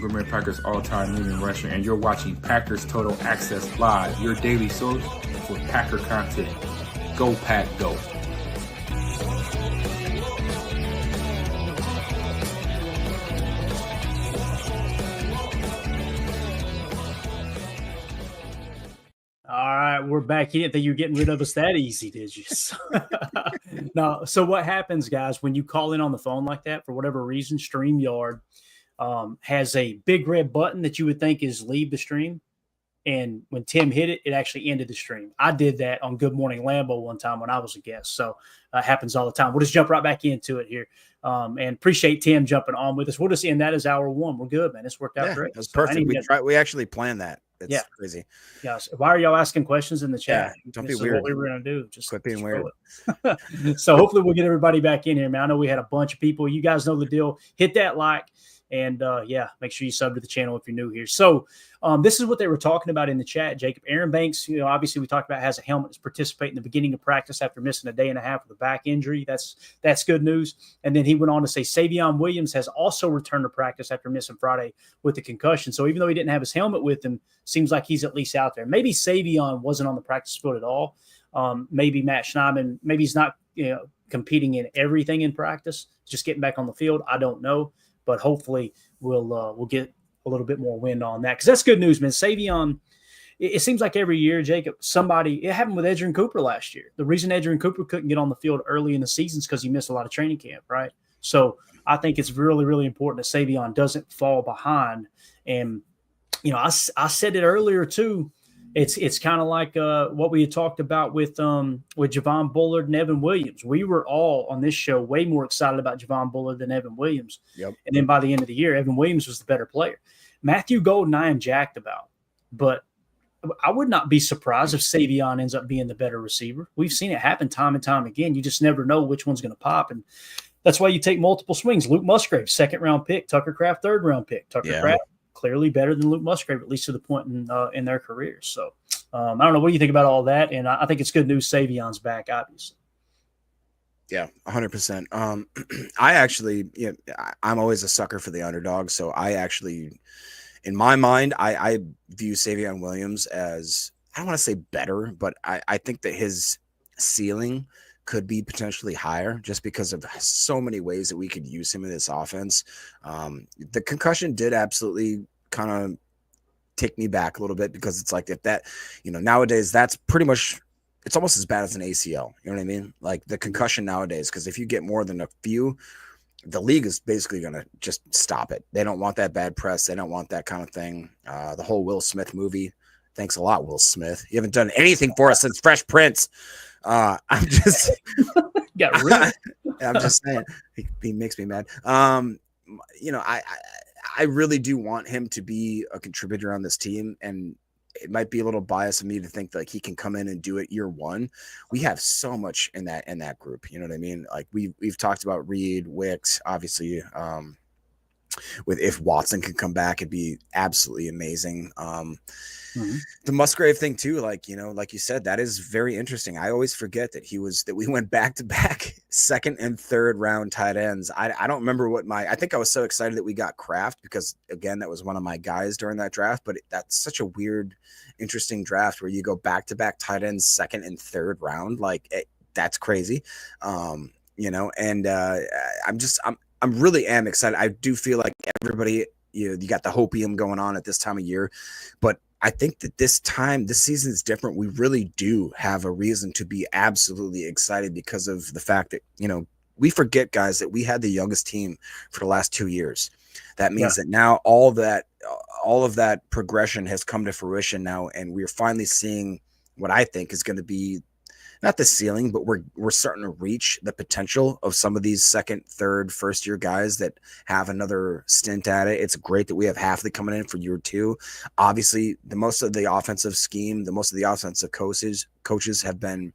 Green Bay Packers all-time leading rusher, and you're watching Packers Total Access Live, your daily source for Packer content. Go Pack, go! All right, we're back. You didn't think you were getting rid of us that easy, did you? No. So what happens, guys, when you call in on the phone like that, for whatever reason, StreamYard has a big red button that you would think is leave the stream. And when Tim hit it, it actually ended the stream. I did that on Good Morning Lambeau one time when I was a guest. So it happens all the time. We'll just jump right back into it here. And appreciate Tim jumping on with us. We'll just end that as hour one. We're good, man. It's worked out great. That's perfect. We actually planned that. It's crazy. Yes. Why are y'all asking questions in the chat? Yeah, don't be weird. What we were going to do. Just quit being weird. So hopefully we'll get everybody back in here, man. I know we had a bunch of people. You guys know the deal. Hit that like. And, make sure you sub to the channel if you're new here. So this is what they were talking about in the chat, Jacob. Aaron Banks, obviously we talked about has a helmet to participate in the beginning of practice after missing a day and a half with a back injury. That's good news. And then he went on to say Savion Williams has also returned to practice after missing Friday with a concussion. So even though he didn't have his helmet with him, seems like he's at least out there. Maybe Savion wasn't on the practice field at all. Maybe Matt Schneidman, maybe he's not competing in everything in practice, just getting back on the field. I don't know. But hopefully we'll get a little bit more wind on that because that's good news, man. Savion, it seems like every year, Jacob, it happened with Edgerrin Cooper last year. The reason Edgerrin Cooper couldn't get on the field early in the season is because he missed a lot of training camp, right? So I think it's really, really important that Savion doesn't fall behind. And, I said it earlier too. It's kind of like what we had talked about with Javon Bullard and Evan Williams. We were all on this show way more excited about Javon Bullard than Evan Williams. Yep. And then by the end of the year, Evan Williams was the better player. Matthew Golden, I am jacked about. But I would not be surprised if Savion ends up being the better receiver. We've seen it happen time and time again. You just never know which one's going to pop. And that's why you take multiple swings. Luke Musgrave, second-round pick. Tucker Kraft, third-round pick. Tucker Kraft, clearly better than Luke Musgrave, at least to the point in their careers. So I don't know. What do you think about all that? And I think it's good news Savion's back, obviously. Yeah, 100%. I actually, I'm always a sucker for the underdog. So I actually, in my mind, I view Savion Williams as, I don't want to say better, but I think that his ceiling could be potentially higher just because of so many ways that we could use him in this offense. The concussion did absolutely kind of take me back a little bit because it's like if that, nowadays that's pretty much, it's almost as bad as an ACL. You know what I mean? Like the concussion nowadays, because if you get more than a few, the league is basically going to just stop it. They don't want that bad press. They don't want that kind of thing. The whole Will Smith movie. Thanks a lot, Will Smith. You haven't done anything for us since Fresh Prince. I'm just got rid. I'm just saying he makes me mad. I really do want him to be a contributor on this team, and it might be a little biased of me to think like he can come in and do it year one. We have so much in that group. You know what I mean? Like we've talked about Reed, Wicks, obviously. With if Watson could come back, it'd be absolutely amazing. The Musgrave thing too, like you said, that is very interesting. I always forget that we went back to back second and third round tight ends. I don't remember I think I was so excited that we got Kraft because again, that was one of my guys during that draft, but that's such a weird, interesting draft where you go back to back tight ends, second and third round. That's crazy. I'm really excited. I do feel like everybody, you got the hopium going on at this time of year, but I think that this season is different. We really do have a reason to be absolutely excited because of the fact that, we forget, guys, that we had the youngest team for the last 2 years. That means that now all of that progression has come to fruition now, and we're finally seeing what I think is going to be not the ceiling, but we're starting to reach the potential of some of these second, third, first year guys that have another stint at it. It's great that we have Hafley coming in for year two. Obviously, most of the offensive scheme, most of the offensive coaches have been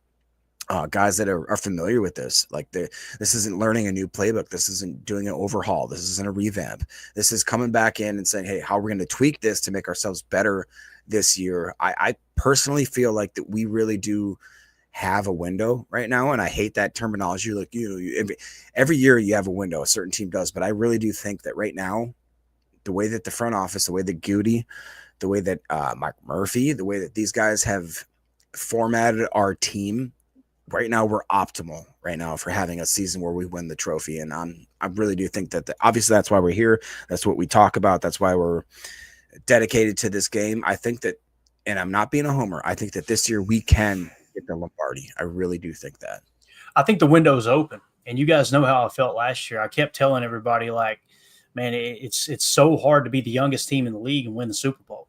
guys that are familiar with this. Like this isn't learning a new playbook. This isn't doing an overhaul. This isn't a revamp. This is coming back in and saying, hey, how are we going to tweak this to make ourselves better this year? I personally feel like that we really do have a window right now, and I hate that terminology. Like every year you have a window, a certain team does, but I really do think that right now the way that the front office, the way that Goody, the way that Mike Murphy, the way that these guys have formatted our team right now, we're optimal right now for having a season where we win the trophy. And I really do think that obviously that's why we're here. That's what we talk about. That's why we're dedicated to this game. I think that, and I'm not being a homer, I think that this year we can get the Lombardi. I really do think that. I think the window's open, and you guys know how I felt last year. I kept telling everybody, like, man, it's so hard to be the youngest team in the league and win the Super Bowl,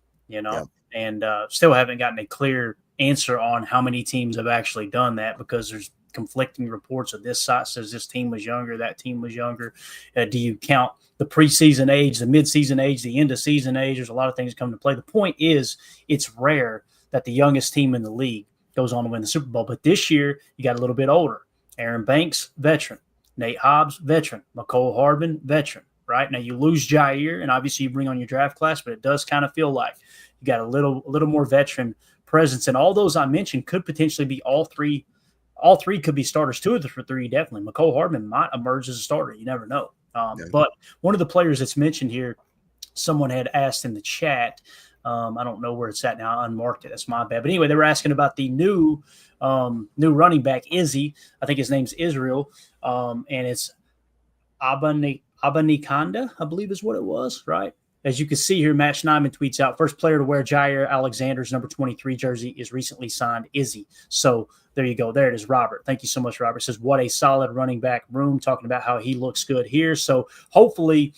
and still haven't gotten a clear answer on how many teams have actually done that, because there's conflicting reports of this side says this team was younger, that team was younger. Do you count the preseason age, the midseason age, the end of season age? There's a lot of things come to play. The point is, it's rare that the youngest team in the league goes on to win the Super Bowl. But this year, you got a little bit older. Aaron Banks, veteran. Nate Hobbs, veteran. McCole Hardman, veteran. Right now, you lose Jair, and obviously you bring on your draft class, but it does kind of feel like you got a little more veteran presence. And all those I mentioned could potentially be all three. All three could be starters. Two of the three, definitely. McCole Hardman might emerge as a starter. You never know. But one of the players that's mentioned here, someone had asked in the chat. I don't know where it's at now. I unmarked it. That's my bad. But anyway, they were asking about the new running back, Izzy. I think his name's Israel. And it's Abanikanda, I believe is what it was, right? As you can see here, Matt Schneidman tweets out, first player to wear Jair Alexander's number 23 jersey is recently signed Izzy. So there you go. There it is, Robert. Thank you so much, Robert. Says, what a solid running back room, talking about how he looks good here. So hopefully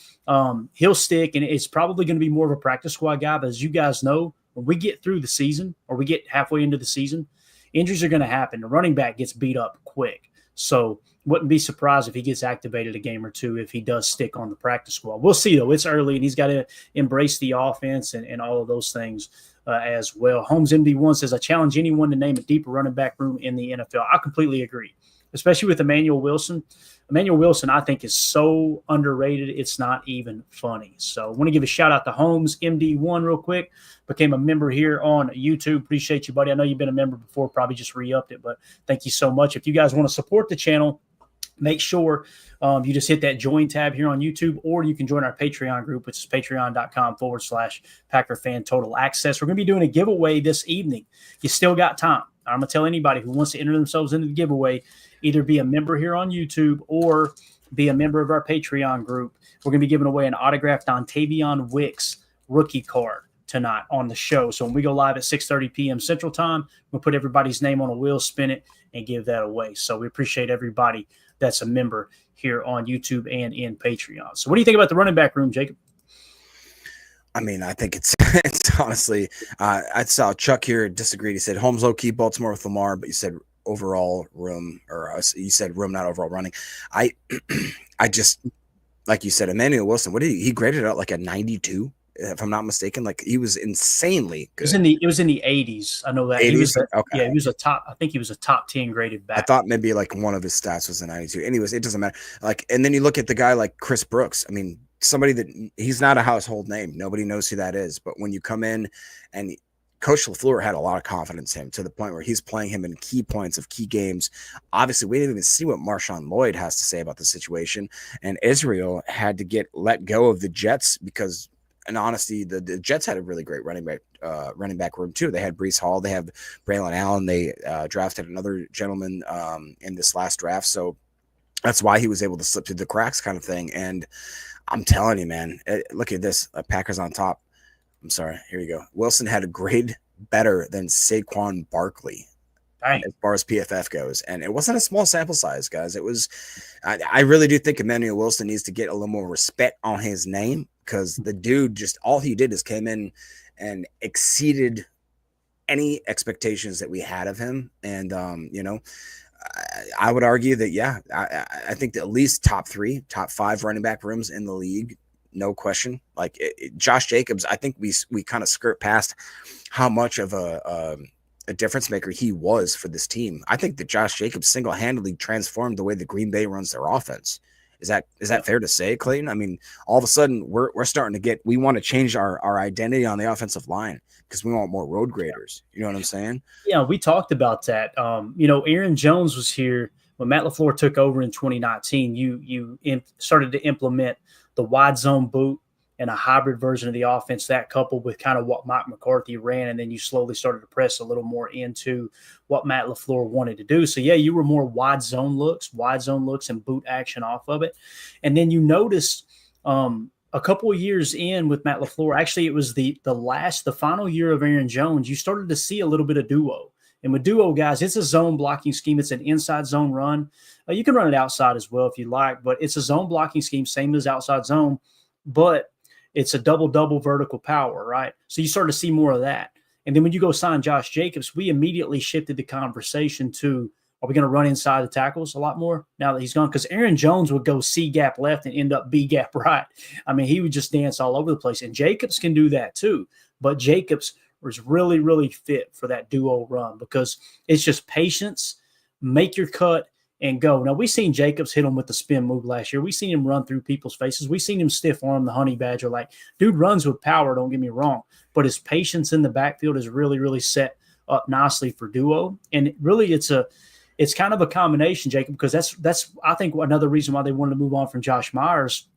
he'll stick, and it's probably going to be more of a practice squad guy. But as you guys know, when we get through the season or we get halfway into the season, injuries are going to happen. The running back gets beat up quick. So wouldn't be surprised if he gets activated a game or two if he does stick on the practice squad. We'll see, though. It's early, and he's got to embrace the offense and all of those things as well. Holmes MD1 says, I challenge anyone to name a deeper running back room in the NFL. I completely agree, especially with Emmanuel Wilson. Emmanuel Wilson, I think, is so underrated, it's not even funny. So I want to give a shout-out to Holmes MD1 real quick. Became a member here on YouTube. Appreciate you, buddy. I know you've been a member before, probably just re-upped it, but thank you so much. If you guys want to support the channel, make sure you just hit that join tab here on YouTube, or you can join our Patreon group, which is patreon.com/Packer Fan Total Access. We're going to be doing a giveaway this evening. You still got time. I'm going to tell anybody who wants to enter themselves into the giveaway, either be a member here on YouTube or be a member of our Patreon group. We're going to be giving away an autographed Dontavion Wicks rookie card tonight on the show. So when we go live at 6:30 p.m. Central Time, we'll put everybody's name on a wheel, spin it, and give that away. So we appreciate everybody that's a member here on YouTube and in Patreon. So what do you think about the running back room, Jacob? I mean, I think it's honestly, I saw Chuck here disagreed. He said Holmes low-key, Baltimore with Lamar, but you said overall room, or you said room, not overall running. I just, like you said, Emmanuel Wilson, what did he graded out like a 92, if I'm not mistaken. Like, he was insanely good. It was in the 80s. I know that. 80s? He was Okay. Yeah, he was I think he was a top 10 graded back. I thought maybe like one of his stats was a 92. Anyways, it doesn't matter. Like, and then you look at the guy like Chris Brooks. I mean, somebody that he's not a household name. Nobody knows who that is. But when you come in, and Coach LaFleur had a lot of confidence in him to the point where he's playing him in key points of key games. Obviously, we didn't even see what Marshawn Lloyd has to say about the situation. And Israel had to get let go of the Jets because, in honesty, the Jets had a really great running back room too. They had Breece Hall, they have Braylon Allen, they drafted another gentleman in this last draft, so that's why he was able to slip through the cracks, kind of thing. And I'm telling you, man, look at this: Packers on top. I'm sorry, here you go. Wilson had a grade better than Saquon Barkley. Dang. As far as PFF goes. And it wasn't a small sample size, guys. It was, I really do think Emmanuel Wilson needs to get a little more respect on his name, because the dude just, all he did is came in and exceeded any expectations that we had of him. And, I would argue that, yeah, I think that at least top 5 running back rooms in the league, no question. Like Josh Jacobs, I think we kind of skirt past how much of a difference maker he was for this team. I think that Josh Jacobs single-handedly transformed the way the Green Bay runs their offense. Is that fair to say, Clayton? I mean, all of a sudden we're starting to we want to change our identity on the offensive line because we want more road graders. You know what I'm saying? Yeah, we talked about that. Aaron Jones was here when Matt LaFleur took over in 2019. You started to implement the wide zone boot and a hybrid version of the offense, that coupled with kind of what Mike McCarthy ran, and then you slowly started to press a little more into what Matt LaFleur wanted to do. So, yeah, you were more wide zone looks and boot action off of it. And then you noticed a couple of years in with Matt LaFleur, actually it was the final year of Aaron Jones, you started to see a little bit of duo. And with duo, guys, it's a zone blocking scheme. It's an inside zone run. You can run it outside as well if you like, but it's a zone blocking scheme, same as outside zone, but it's a double-double vertical power, right? So you start to see more of that. And then when you go sign Josh Jacobs, we immediately shifted the conversation to, are we going to run inside the tackles a lot more now that he's gone? Because Aaron Jones would go C gap left and end up B gap right. I mean, he would just dance all over the place. And Jacobs can do that too. But Jacobs was really, really fit for that duo run because it's just patience, make your cut, and go. Now, we've seen Jacobs hit him with the spin move last year. We've seen him run through people's faces. We've seen him stiff arm the honey badger. Like, dude runs with power, don't get me wrong. But his patience in the backfield is really, really set up nicely for duo. And really, it's kind of a combination, Jacob, because that's I think another reason why they wanted to move on from Josh Myers.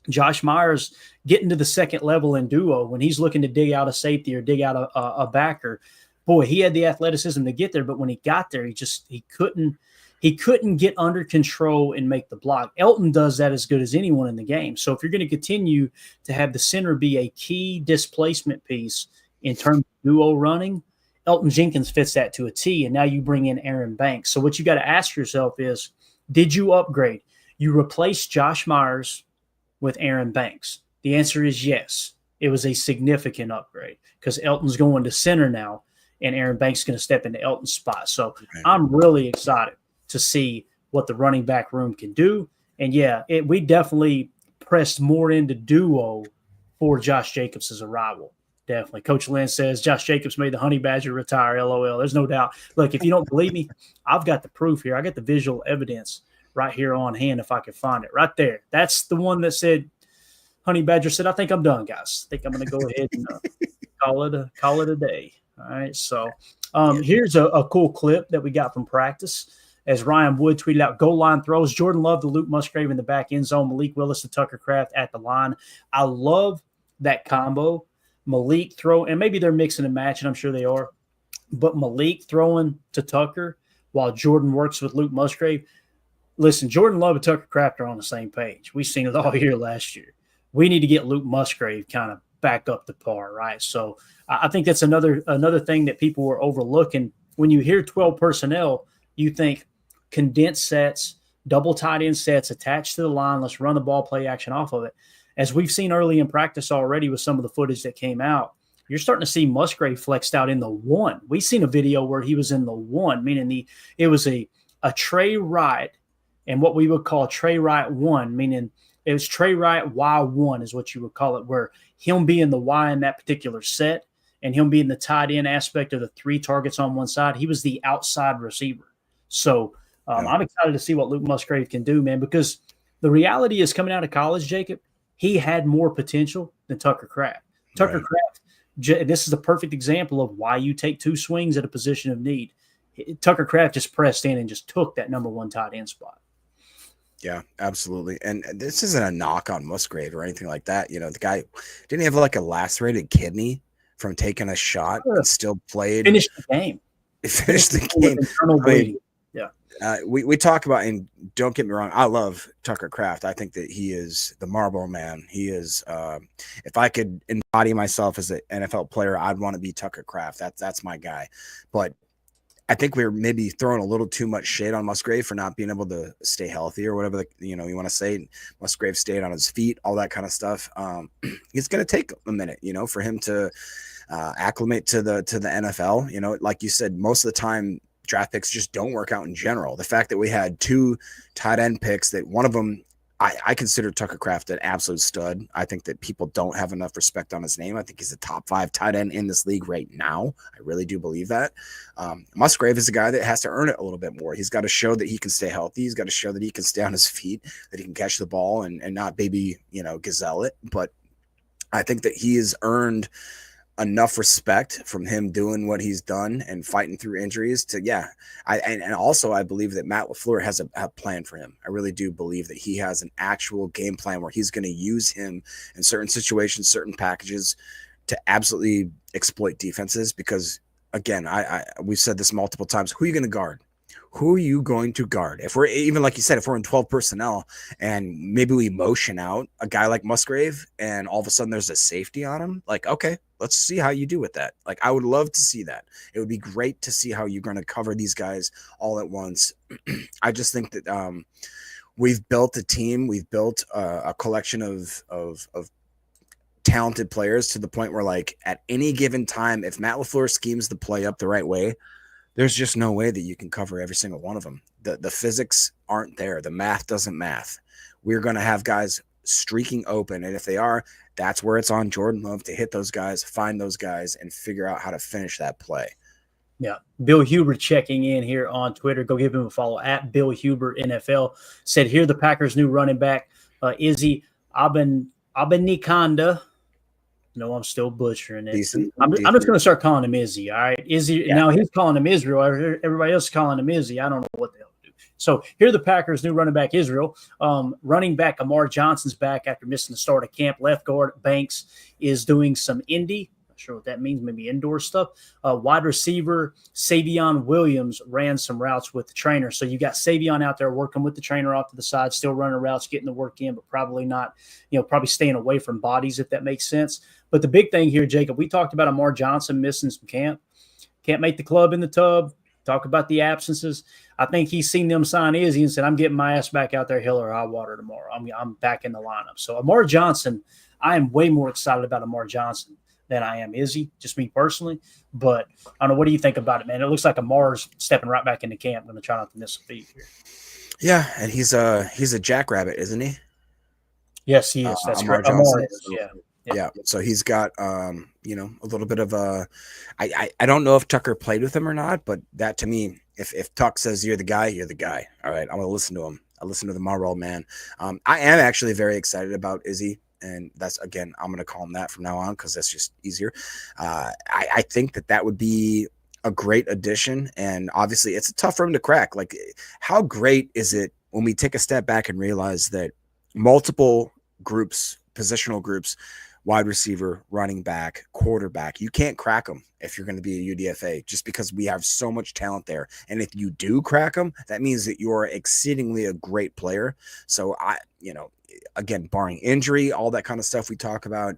Josh Myers getting to the second level in duo when he's looking to dig out a safety or dig out a backer. Boy, he had the athleticism to get there, but when he got there, he couldn't get under control and make the block. Elton does that as good as anyone in the game. So if you're going to continue to have the center be a key displacement piece in terms of duo running, Elton Jenkins fits that to a T, and now you bring in Aaron Banks. So what you got to ask yourself is, did you upgrade? You replaced Josh Myers with Aaron Banks. The answer is yes. It was a significant upgrade because Elton's going to center now, and Aaron Banks is going to step into Elton's spot. So I'm really excited to see what the running back room can do. And, yeah, we definitely pressed more into duo for Josh Jacobs' arrival. Definitely. Coach Lynn says Josh Jacobs made the honey badger retire, LOL. There's no doubt. Look, if you don't believe me, I've got the proof here. I got the visual evidence right here on hand if I can find it. Right there. That's the one that said, honey badger said, I think I'm done, guys. I think I'm going to go ahead and call it a day. All right. So here's a cool clip that we got from practice. As Ryan Wood tweeted out, goal line throws. Jordan Love to Luke Musgrave in the back end zone. Malik Willis to Tucker Kraft at the line. I love that combo. Malik throw, and maybe they're mixing and matching, I'm sure they are, but Malik throwing to Tucker while Jordan works with Luke Musgrave. Listen, Jordan Love and Tucker Kraft are on the same page. We've seen it all year last year. We need to get Luke Musgrave kind of back up to par, right? So I think that's another thing that people were overlooking. When you hear 12 personnel, you think condensed sets, double tight end sets attached to the line. Let's run the ball, play action off of it. As we've seen early in practice already with some of the footage that came out, you're starting to see Musgrave flexed out in the one. We've seen a video where he was in the one, meaning it was a Trey right and what we would call Trey right one, meaning it was Trey right Y1 is what you would call it, where him being the Y in that particular set and him being the tight end aspect of the three targets on one side, he was the outside receiver. So I'm excited to see what Luke Musgrave can do, man, because the reality is coming out of college, Jacob, he had more potential than Tucker Kraft. Tucker Kraft, this is a perfect example of why you take two swings at a position of need. Tucker Kraft just pressed in and just took that number one tight end spot. Yeah, absolutely. And this isn't a knock on Musgrave or anything like that. You know, the guy didn't have like a lacerated kidney from taking a shot and still played. Finished the game. Finished the game. Internal bleeding. We talk about, and don't get me wrong, I love Tucker Kraft. I think that he is the marble man. He is, if I could embody myself as an NFL player, I'd want to be Tucker Kraft. That's my guy. But I think we're maybe throwing a little too much shade on Musgrave for not being able to stay healthy or whatever, you want to say. Musgrave stayed on his feet, all that kind of stuff. It's going to take a minute, for him to acclimate to the NFL. Like you said, most of the time, draft picks just don't work out in general. The fact that we had two tight end picks, that one of them, I consider Tucker Kraft an absolute stud. I think that people don't have enough respect on his name. I think he's a top 5 tight end in this league right now. I really do believe that. Musgrave is a guy that has to earn it a little bit more. He's got to show that he can stay healthy. He's got to show that he can stay on his feet, that he can catch the ball and not baby, gazelle it. But I think that he has earned enough respect from him doing what he's done and fighting through injuries to, and also I believe that Matt LaFleur has a plan for him. I really do believe that he has an actual game plan where he's going to use him in certain situations, certain packages to absolutely exploit defenses. Because again, we've said this multiple times, who are you going to guard? Who are you going to guard? If we're, even like you said, if we're in 12 personnel and maybe we motion out a guy like Musgrave and all of a sudden there's a safety on him, like, okay, let's see how you do with that. Like, I would love to see that. It would be great to see how you're going to cover these guys all at once. I just think that we've built a team. We've built a collection of talented players to the point where, like, at any given time, if Matt LaFleur schemes the play up the right way, there's just no way that you can cover every single one of them. The physics aren't there. The math doesn't math. We're going to have guys streaking open, and if they are, that's where it's on Jordan Love to hit those guys, find those guys, and figure out how to finish that play. Yeah. Bill Huber checking in here on Twitter. Go give him a follow at Bill Huber NFL. Said here the Packers' new running back, Izzy Abanikanda. No, I'm still butchering it. Decent. I'm just going to start calling him Izzy. All right. Izzy. Yeah. Now he's calling him Israel. Everybody else is calling him Izzy. I don't know what the hell to do. So here the Packers' new running back, Israel. Running back Amar Johnson's back after missing the start of camp. Left guard Banks is doing some indie. Not sure what that means. Maybe indoor stuff. Wide receiver Savion Williams ran some routes with the trainer. So you got Savion out there working with the trainer off to the side, still running routes, getting the work in, but probably not, probably staying away from bodies, if that makes sense. But the big thing here, Jacob, we talked about Amar Johnson missing some camp. Can't make the club in the tub. Talk about the absences. I think he's seen them sign Izzy and said, I'm getting my ass back out there, hell or high water tomorrow. I'm back in the lineup. So Amar Johnson, I am way more excited about Amar Johnson than I am Izzy, just me personally. But I don't know. What do you think about it, man? It looks like Amar's stepping right back into camp. I'm going to try not to miss a beat here. Yeah, and he's a jackrabbit, isn't he? Yes, he is. That's Amar correct. Johnson. Amar is, yeah. Yeah, so he's got a little bit of a. I don't know if Tucker played with him or not, but that to me, if Tuck says you're the guy, you're the guy. All right, I'm gonna listen to him. I listen to the Marl man. I am actually very excited about Izzy, and that's, again, I'm gonna call him that from now on because that's just easier. I think that would be a great addition, and obviously it's a tough room to crack. Like, how great is it when we take a step back and realize that multiple groups, positional groups, wide receiver, running back, quarterback, you can't crack them if you're going to be a UDFA, just because we have so much talent there. And if you do crack them, that means that you're exceedingly a great player. So again, barring injury, all that kind of stuff we talk about.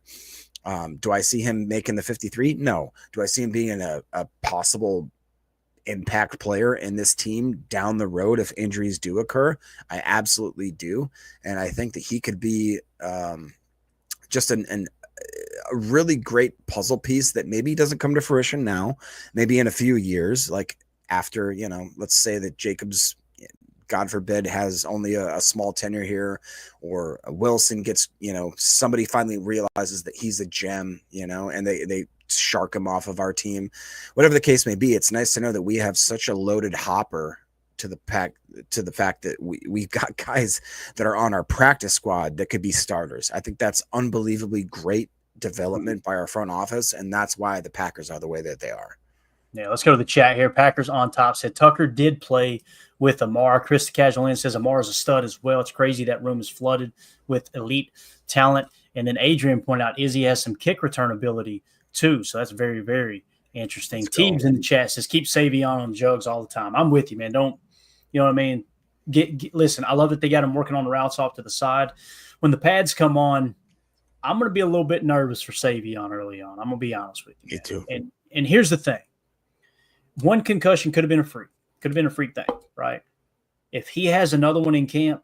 Do I see him making the 53? No. Do I see him being a possible impact player in this team down the road if injuries do occur? I absolutely do. And I think that he could be just a really great puzzle piece that maybe doesn't come to fruition now, maybe in a few years, like after, let's say that Jacobs, God forbid, has only a small tenure here, or Wilson gets, somebody finally realizes that he's a gem, and they shark him off of our team. Whatever the case may be, it's nice to know that we have such a loaded hopper to the fact that we've got guys that are on our practice squad that could be starters. I think that's unbelievably great development by our front office, and that's why the Packers are the way that they are. Yeah, let's go to the chat here. Packers on top said Tucker did play with Amar. Chris the Casual In says Amar is a stud as well. It's crazy that room is flooded with elite talent. And then Adrian pointed out Izzy has some kick return ability too. So that's very, very interesting. Teams in the chat says keep Savion on jugs all the time. I'm with you, man. Don't, you know what I mean? Listen, I love that they got him working on the routes off to the side. When the pads come on, I'm going to be a little bit nervous for Savion early on. I'm going to be honest with you. Me too. And here's the thing. One concussion could have been a freak thing, right? If he has another one in camp,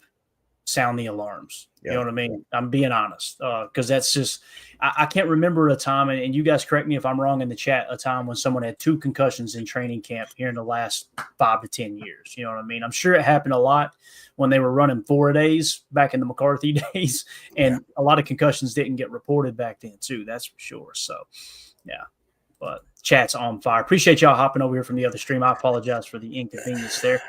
sound the alarms. Yeah. You know what I mean? I'm being honest, because that's just I can't remember a time, and you guys correct me if I'm wrong in the chat, a time when someone had 2 concussions in training camp here in the last 5 to 10 years. You know what I mean? I'm sure it happened a lot when they were running 4 days back in the McCarthy days, and a lot of concussions didn't get reported back then too. That's for sure. So, yeah. But chat's on fire. Appreciate y'all hopping over here from the other stream. I apologize for the inconvenience there.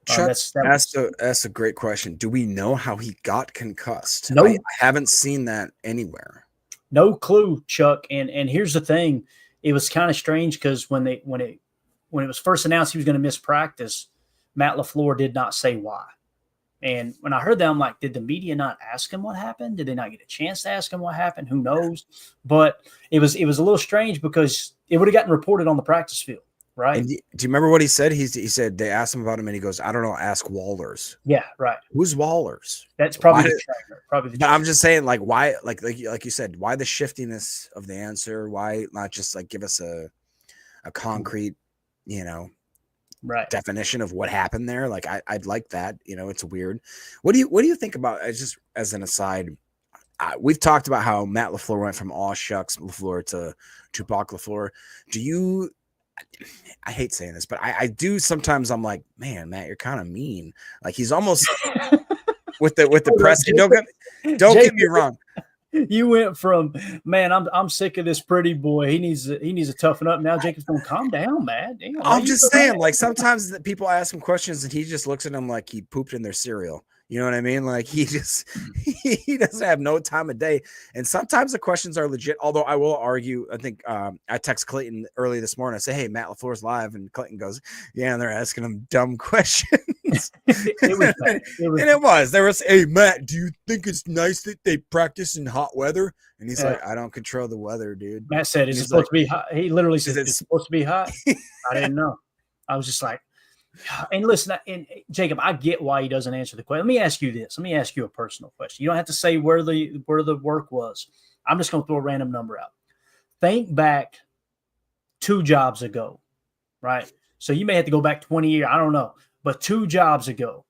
That's a great question. Do we know how he got concussed? No, I haven't seen that anywhere. No clue, Chuck. And here's the thing. It was kind of strange because when it was first announced he was going to miss practice, Matt LaFleur did not say why. And when I heard that, I'm like, did the media not ask him what happened? Did they not get a chance to ask him what happened? Who knows? But it was a little strange because it would have gotten reported on the practice field, right? And do you remember what he said? He said they asked him about him, and he goes, "I don't know. Ask Wallers." Yeah, right. Who's Wallers? That's probably the trainer. Probably the But trainer. I'm just saying, like, why, like you said, why the shiftiness of the answer? Why not just like give us a concrete, right. definition of what happened there? Like, I'd like that. It's weird. What do you think about? Just as an aside, we've talked about how Matt LaFleur went from aw shucks LaFleur to Tupac LaFleur. Do you? I hate saying this, but I do sometimes. I'm like, man, Matt, you're kind of mean. Like, he's almost with the press. Don't get me wrong. You went from, man, I'm sick of this pretty boy. He needs to toughen up. Now Jacob's going, calm down, man. Damn, I'm just saying, like, sometimes that people ask him questions and he just looks at them like he pooped in their cereal. You know what I mean? Like, he doesn't have no time of day. And sometimes the questions are legit. Although I will argue, I think I text Clayton early this morning. I say, hey, Matt LaFleur's live. And Clayton goes, yeah, and they're asking him dumb questions. It was. There was, hey, Matt, do you think it's nice that they practice in hot weather? And he's like, I don't control the weather, dude. Matt said, is it supposed to be hot? He literally said, it's supposed to be hot? I didn't know. I was just like, and listen, and Jacob, I get why he doesn't answer the question. Let me ask you this. Let me ask you a personal question. You don't have to say where the work was. I'm just going to throw a random number out. Think back 2 jobs ago, right? So you may have to go back 20 years. I don't know. But 2 jobs ago,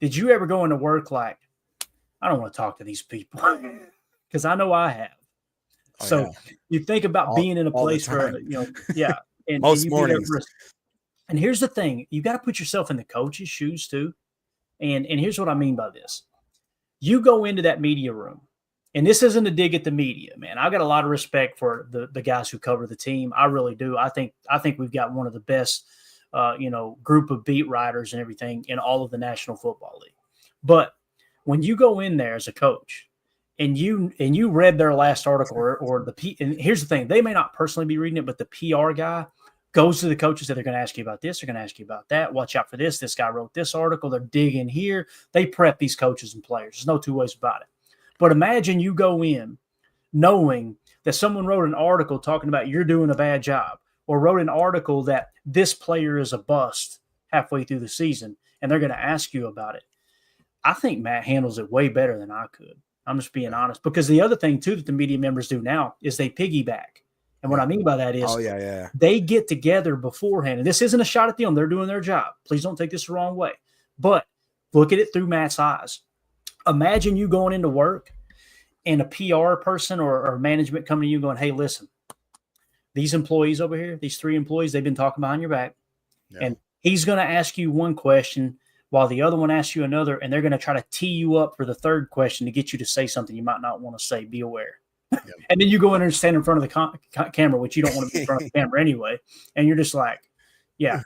did you ever go into work like, I don't want to talk to these people? Because I know I have. You think about being in a place where, yeah. And most mornings. And here's the thing. You got to put yourself in the coach's shoes too. And here's what I mean by this. You go into that media room, and this isn't a dig at the media, man. I've got a lot of respect for the guys who cover the team. I really do. I think we've got one of the best, group of beat writers and everything in all of the National Football League. But when you go in there as a coach and you read their last article and here's the thing, they may not personally be reading it, but the PR guy goes to the coaches that are going to ask you about this, they're going to ask you about that. Watch out for this. This guy wrote this article. They're digging here. They prep these coaches and players. There's no 2 ways about it. But imagine you go in knowing that someone wrote an article talking about you're doing a bad job, or wrote an article that this player is a bust halfway through the season, and they're going to ask you about it. I think Matt handles it way better than I could. I'm just being honest. Because the other thing, too, that the media members do now is they piggyback. And what I mean by that is they get together beforehand. And this isn't a shot at them. They're doing their job. Please don't take this the wrong way. But look at it through Matt's eyes. Imagine you going into work and a PR person or management coming to you going, hey, listen, these employees over here, these 3 employees, they've been talking behind your back. Yeah. And he's going to ask you one question while the other one asks you another, and they're going to try to tee you up for the third question to get you to say something you might not want to say. Be aware. Yep. And then you go in there and stand in front of the camera, which you don't want to be in front of the camera anyway. And you're just like, yeah,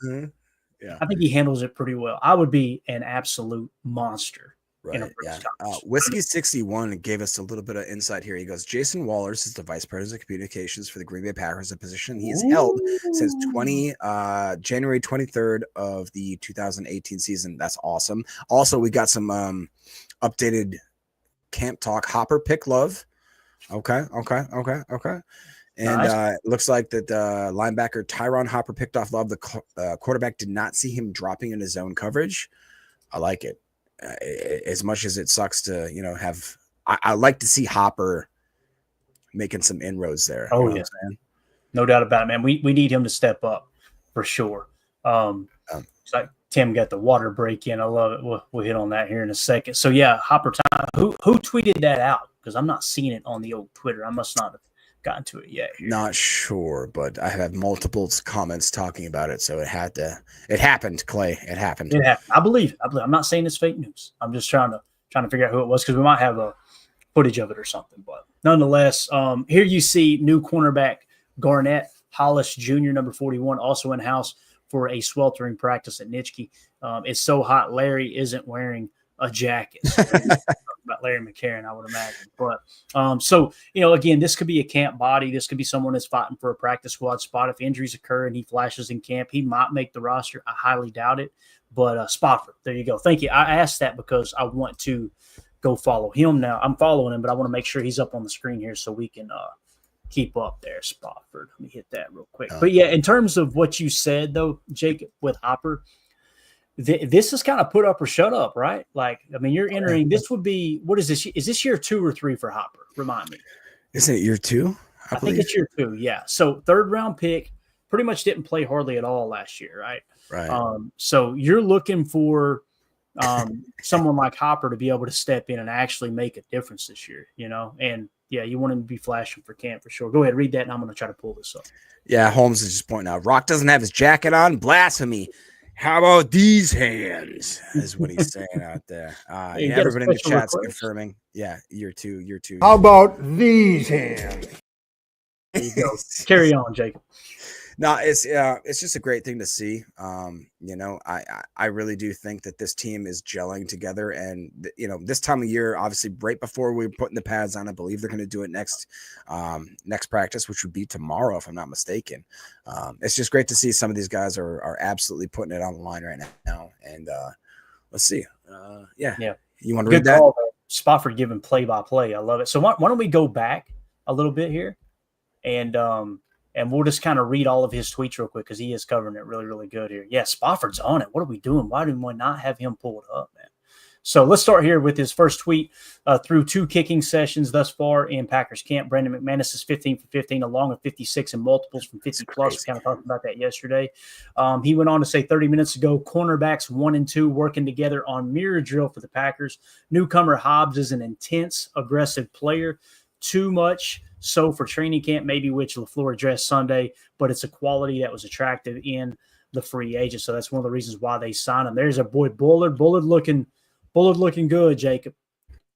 I think he handles it pretty well. I would be an absolute monster. Right. Whiskey 61 gave us a little bit of insight here. He goes, Jason Wallers is the vice president of communications for the Green Bay Packers, a position he has held since January 23rd of the 2018 season. That's awesome. Also, we got some updated camp talk. Hopper pick love. Okay. And nice. It looks like that linebacker Tyron Hopper picked off Love. The quarterback did not see him dropping into zone coverage. I like it. As much as it sucks to, have, I like to see Hopper making some inroads there. Oh, yeah. No doubt about it, man. We need him to step up for sure. It's like Tim got the water break in. I love it. We'll hit on that here in a second. So, yeah, Hopper time. Who tweeted that out? Because I'm not seeing it on the old Twitter. I must not have gotten to it yet. Not sure, but I have multiple comments talking about it. So it happened, Clay. It happened. I believe. I'm not saying it's fake news. I'm just trying to figure out who it was, because we might have a footage of it or something. But nonetheless, here you see new cornerback Garnett Hollis Jr., number 41, also in house for a sweltering practice at Nitschke. It's so hot, Larry isn't wearing a jacket. So about Larry McCarron, I would imagine. But so, again, this could be a camp body. This could be someone that's fighting for a practice squad spot. If injuries occur and he flashes in camp, he might make the roster. I highly doubt it. But Spofford, there you go. Thank you. I asked that because I want to go follow him now. I'm following him, but I want to make sure he's up on the screen here so we can keep up there, Spofford. Let me hit that real quick. But, yeah, in terms of what you said, though, Jacob, with Hopper, this is kind of put up or shut up, right? Like, I mean, you're entering – this would be – what is this? Is this year 2 or 3 for Hopper? Remind me. Isn't it year 2? I think it's year 2, yeah. So, third-round pick, pretty much didn't play hardly at all last year, right? Right. So you're looking for someone like Hopper to be able to step in and actually make a difference this year, And yeah, you want him to be flashing for camp for sure. Go ahead, read that, and I'm going to try to pull this up. Yeah, Holmes is just pointing out Rock doesn't have his jacket on. Blasphemy. How about these hands? Is what he's saying out there. Everybody in the chat's confirming. Yeah, year 2. How about these hands? There you go. Carry on, Jacob. No, it's just a great thing to see. I really do think that this team is gelling together, and this time of year, obviously, right before we're putting the pads on, I believe they're going to do it next practice, which would be tomorrow, if I'm not mistaken. It's just great to see some of these guys are absolutely putting it on the line right now, and let's see. Yeah. You want to read that? Call, Spofford giving play-by-play. I love it. So why don't we go back a little bit here, and we'll just kind of read all of his tweets real quick because he is covering it really, really good here. Yeah, Spofford's on it. What are we doing? Why do we not have him pulled up, man? So let's start here with his first tweet. Through 2 kicking sessions thus far in Packers camp, Brandon McManus is 15 for 15, along with 56 in multiples from 50 plus. We kind of talked about that yesterday. He went on to say 30 minutes ago, cornerbacks 1 and 2 working together on mirror drill for the Packers. Newcomer Hobbs is an intense, aggressive player. Too much so for training camp, maybe which LaFleur addressed Sunday, but it's a quality that was attractive in the free agent. So that's one of the reasons why they signed him. There's a boy Bullard looking good, Jacob.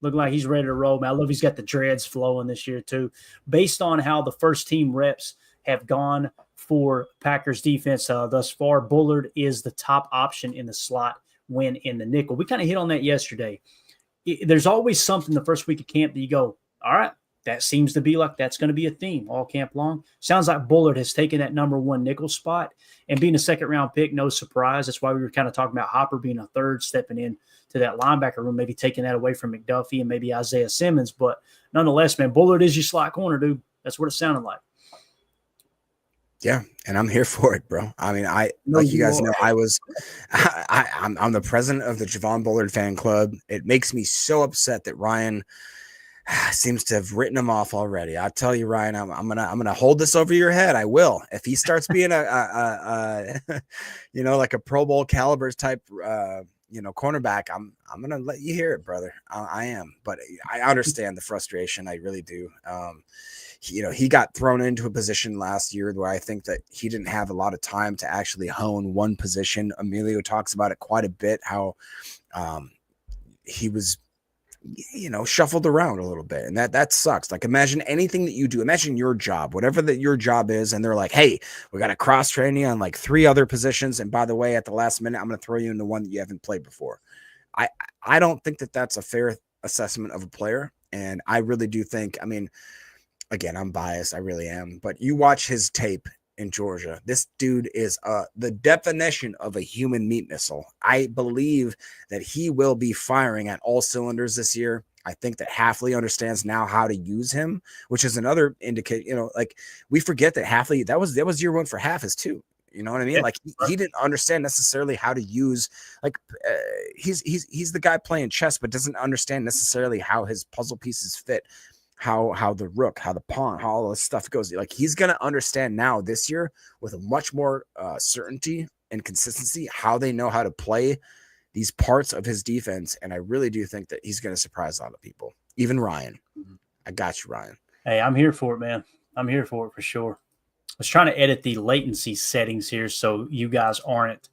Looking like he's ready to roll, man. I love he's got the dreads flowing this year too. Based on how the first team reps have gone for Packers defense thus far, Bullard is the top option in the slot when in the nickel. We kind of hit on that yesterday. There's always something the first week of camp that you go, all right, that seems to be like that's going to be a theme all camp long. Sounds like Bullard has taken that number 1 nickel spot, and being a second-round pick, no surprise. That's why we were kind of talking about Hopper being a third, stepping in to that linebacker room, maybe taking that away from McDuffie and maybe Isaiah Simmons. But nonetheless, man, Bullard is your slot corner, dude. That's what it sounded like. Yeah, and I'm here for it, bro. I mean, like you guys know, I'm the president of the Javon Bullard fan club. It makes me so upset that Ryan seems to have written him off already. I tell you, Ryan, I'm gonna hold this over your head. I will. If he starts being a like a Pro Bowl caliber type, cornerback, I'm gonna let you hear it, brother. I am, but I understand the frustration. I really do. He got thrown into a position last year where I think that he didn't have a lot of time to actually hone one position. Emilio talks about it quite a bit, how he was shuffled around a little bit, and that sucks. Like, imagine anything that you do, imagine your job, whatever that your job is, and they're like, hey, we got to cross train you on like 3 other positions, and by the way, at the last minute, I'm going to throw you into one that you haven't played before. I don't think that that's a fair assessment of a player, and I really do think, I mean, again, I'm biased, I really am, but you watch his tape in Georgia. This dude is the definition of a human meat missile. I believe that he will be firing at all cylinders this year. I think that Hafley understands now how to use him, which is another indicator. Like, we forget that Hafley, that was year 1 for Haffis too. You know what I mean? Yeah, like he didn't understand necessarily how to use, he's the guy playing chess, but doesn't understand necessarily how his puzzle pieces fit. How the rook, how the pawn, how all this stuff goes. Like, he's going to understand now this year with a much more certainty and consistency how they know how to play these parts of his defense. And I really do think that he's going to surprise a lot of people, even Ryan. I got you, Ryan. Hey, I'm here for it, man. I'm here for it for sure. I was trying to edit the latency settings here so you guys aren't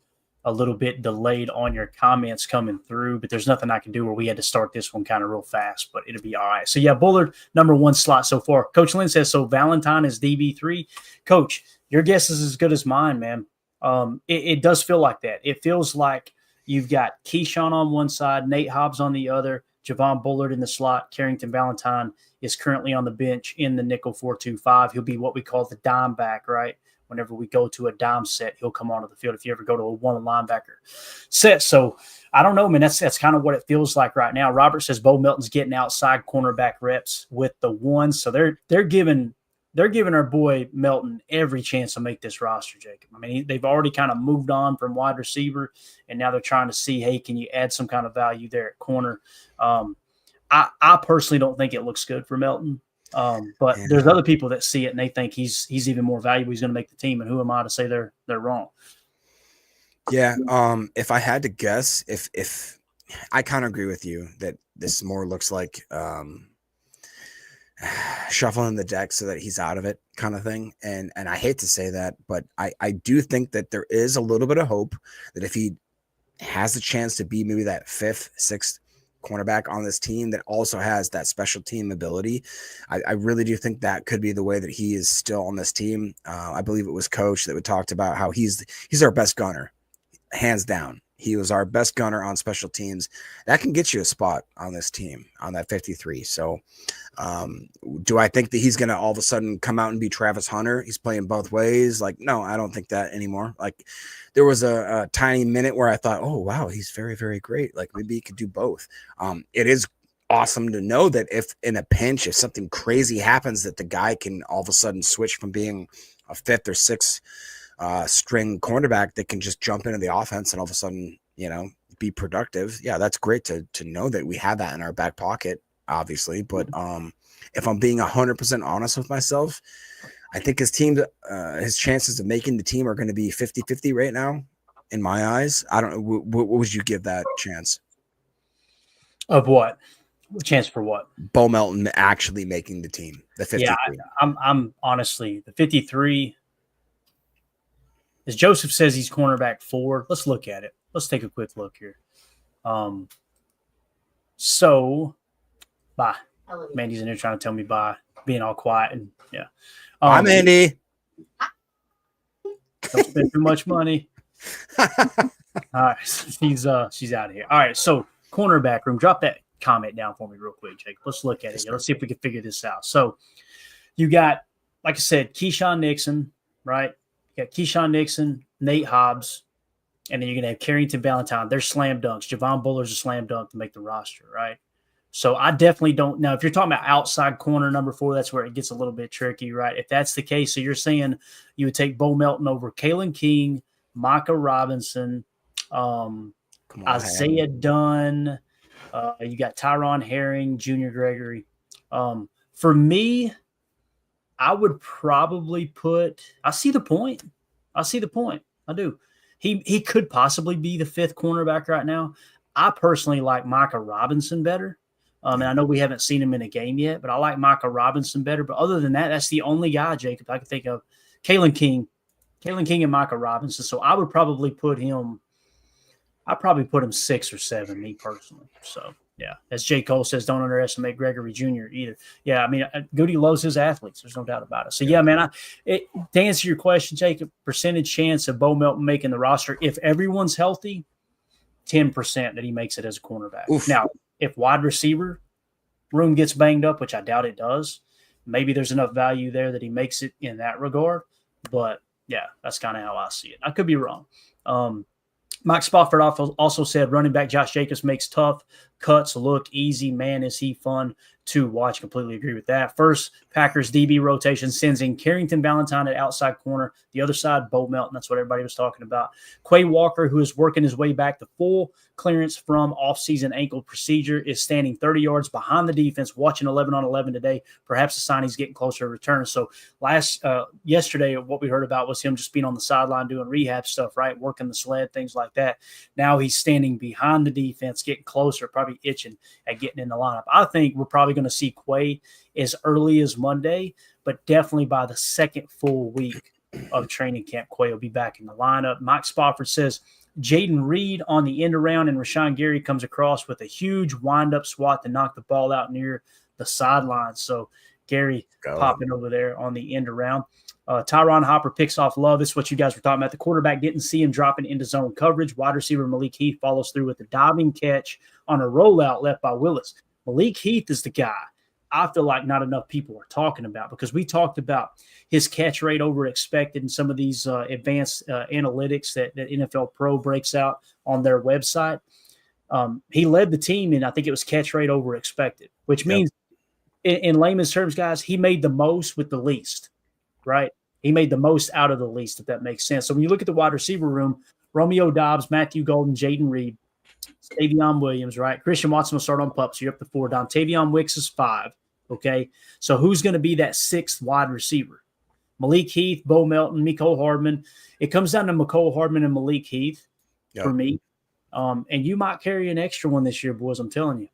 a little bit delayed on your comments coming through, but there's nothing I can do where we had to start this one kind of real fast, but it'll be all right. So yeah, Bullard, number 1 slot so far. Coach Lynn says, so Valentine is DB3. Coach, your guess is as good as mine, man. It does feel like that. It feels like you've got Keyshawn on one side, Nate Hobbs on the other, Javon Bullard in the slot. Carrington Valentine is currently on the bench in the nickel 4-2-5. He'll be what we call the dime back, right? Whenever we go to a dime set, he'll come onto the field if you ever go to a one linebacker set. So I don't know, man. That's kind of what it feels like right now. Robert says Bo Melton's getting outside cornerback reps with the ones. So they're giving our boy Melton every chance to make this roster, Jacob. I mean, they've already kind of moved on from wide receiver, and now they're trying to see, hey, can you add some kind of value there at corner? I personally don't think it looks good for Melton, but there's other people that see it and they think he's even more valuable. He's going to make the team, and who am I to say they're wrong? Yeah. If I had to guess, if I kind of agree with you that this more looks like shuffling the deck so that he's out of it kind of thing. And I hate to say that, but I do think that there is a little bit of hope that if he has a chance to be maybe that 5th, 6th cornerback on this team that also has that special team ability, I really do think that could be the way that he is still on this team. I believe it was Coach that we talked about how he's our best gunner, hands down. He was our best gunner on special teams. That can get you a spot on this team on that 53. So do I think that he's going to all of a sudden come out and be Travis Hunter? He's playing both ways. Like, no, I don't think that anymore. Like there was a tiny minute where I thought, oh, wow, he's very, very great. Like maybe he could do both. It is awesome to know that if in a pinch, if something crazy happens, that the guy can all of a sudden switch from being a 5th or 6th string cornerback that can just jump into the offense and all of a sudden, be productive. Yeah, that's great to know that we have that in our back pocket, obviously. But if I'm being 100% honest with myself, I think his chances of making the team are going to be 50-50 right now in my eyes. I don't know. What would you give that chance? Of what? Chance for what? Bo Melton actually making the team, the 53. Yeah, I'm honestly, the 53, as Joseph says, he's cornerback 4. Let's look at it. Let's take a quick look here. So, bye. Mandy's in there trying to tell me bye, being all quiet. And yeah. Bye, Mandy. Don't spend too much money. All right. She's out of here. All right. So, cornerback room. Drop that comment down for me real quick, Jake. Let's look at it. Let's see if we can figure this out. So, you got, like I said, Keyshawn Nixon, right? You got Keyshawn Nixon, Nate Hobbs, and then you're going to have Carrington Valentine. They're slam dunks. Javon Bullard's a slam dunk to make the roster, right? So I definitely don't – now, if you're talking about outside corner number 4, that's where it gets a little bit tricky, right? If that's the case, so you're saying you would take Bo Melton over Kalen King, Micah Robinson, Isaiah Dunn. You got Tyron Herring, Junior Gregory. For me – I would probably put – I see the point. I do. He could possibly be the 5th cornerback right now. I personally like Micah Robinson better. And I know we haven't seen him in a game yet, but I like Micah Robinson better. But other than that, that's the only guy, Jacob, I can think of. Kalen King and Micah Robinson. So I would probably put him – I'd probably put him 6 or 7, me personally. So – yeah, as J. Cole says, don't underestimate Gregory Jr. either. Yeah, I mean, Goody loves his athletes. There's no doubt about it. So, yeah, man, to answer your question, Jacob, percentage chance of Bo Melton making the roster, if everyone's healthy, 10% that he makes it as a cornerback. Oof. Now, if wide receiver room gets banged up, which I doubt it does, maybe there's enough value there that he makes it in that regard. But, yeah, that's kind of how I see it. I could be wrong. Mike Spofford also said running back Josh Jacobs makes tough cuts look easy. Man, is he fun to watch. Completely agree with that. First, Packers DB rotation sends in Carrington Valentine at outside corner. The other side, Bo Melton. That's what everybody was talking about. Quay Walker, who is working his way back to full clearance from offseason ankle procedure, is standing 30 yards behind the defense, watching 11-on-11 today. Perhaps a sign he's getting closer to return. So yesterday, what we heard about was him just being on the sideline doing rehab stuff, right? Working the sled, things like that. Now he's standing behind the defense, getting closer, probably itching at getting in the lineup. I think we're probably going to see Quay as early as Monday, but definitely by the second full week of training camp, Quay will be back in the lineup. Mike Spofford says Jaden Reed on the end around, and Rashawn Gary comes across with a huge wind-up swat to knock the ball out near the sideline. So Gary popping over there on the end around. Tyron Hopper picks off Love. This is what you guys were talking about. The quarterback didn't see him dropping into zone coverage. Wide receiver Malik Heath follows through with the diving catch on a rollout left by Willis. Malik Heath is the guy I feel like not enough people are talking about, because we talked about his catch rate over expected and some of these advanced analytics that NFL Pro breaks out on their website. He led the team in, I think it was catch rate over expected, which means in layman's terms, guys, he made the most with the least, right? He made the most out of the least, if that makes sense. So when you look at the wide receiver room, Romeo Doubs, Matthew Golden, Jaden Reed, Stavion Williams, right? Christian Watson will start on pup, so you're up to 4. Dontavion Wicks is 5, okay? So who's going to be that 6th wide receiver? Malik Heath, Bo Melton, Mecole Hardman. It comes down to Mecole Hardman and Malik Heath for me. And you might carry an extra one this year, boys, I'm telling you.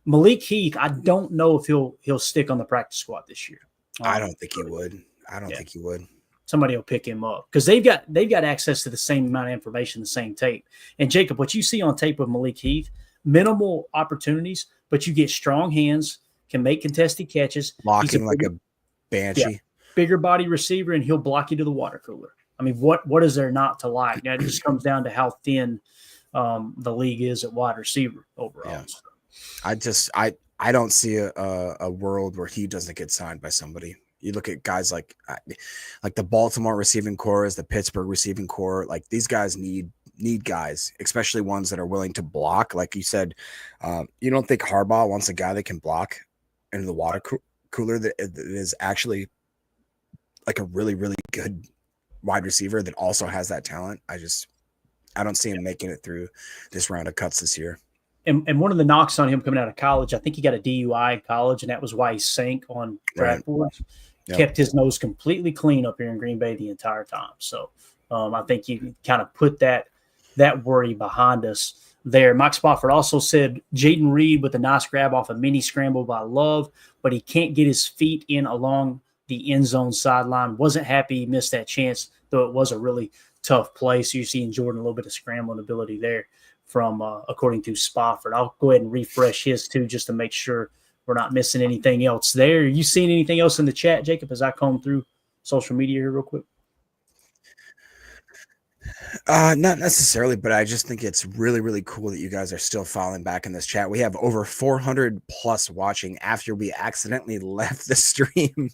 Malik Heath, I don't know if he'll stick on the practice squad this year. I don't think he would. Think he would. Somebody will pick him up because they've got access to the same amount of information, the same tape. And Jacob, what you see on tape of Malik Heath, minimal opportunities, but you get strong hands, can make contested catches, blocking like a banshee, bigger body receiver, and he'll block you to the water cooler. I mean, what is there not to like? Now, it just comes down to how thin the league is at wide receiver overall. Yeah. I don't see a world where he doesn't get signed by somebody. You look at guys like the Baltimore receiving corps, the Pittsburgh receiving corps. Like, these guys need guys, especially ones that are willing to block. Like you said, you don't think Harbaugh wants a guy that can block into the water cooler that is actually like a really, really good wide receiver that also has that talent. I don't see him making it through this round of cuts this year. And one of the knocks on him coming out of college, I think he got a DUI in college, and that was why he sank on draft boards. Yep. Kept his nose completely clean up here in Green Bay the entire time. So I think you kind of put that worry behind us there. Mike Spofford also said Jaden Reed with a nice grab off a mini scramble by Love, but he can't get his feet in along the end zone sideline. Wasn't happy he missed that chance, though it was a really tough play. So you're seeing Jordan a little bit of scrambling ability there from according to Spofford. I'll go ahead and refresh his too just to make sure we're not missing anything else there. You seen anything else in the chat, Jacob, as I comb through social media here real quick? Not necessarily, but I just think it's really, really cool that you guys are still falling back in this chat. We have over 400 plus watching after we accidentally left the stream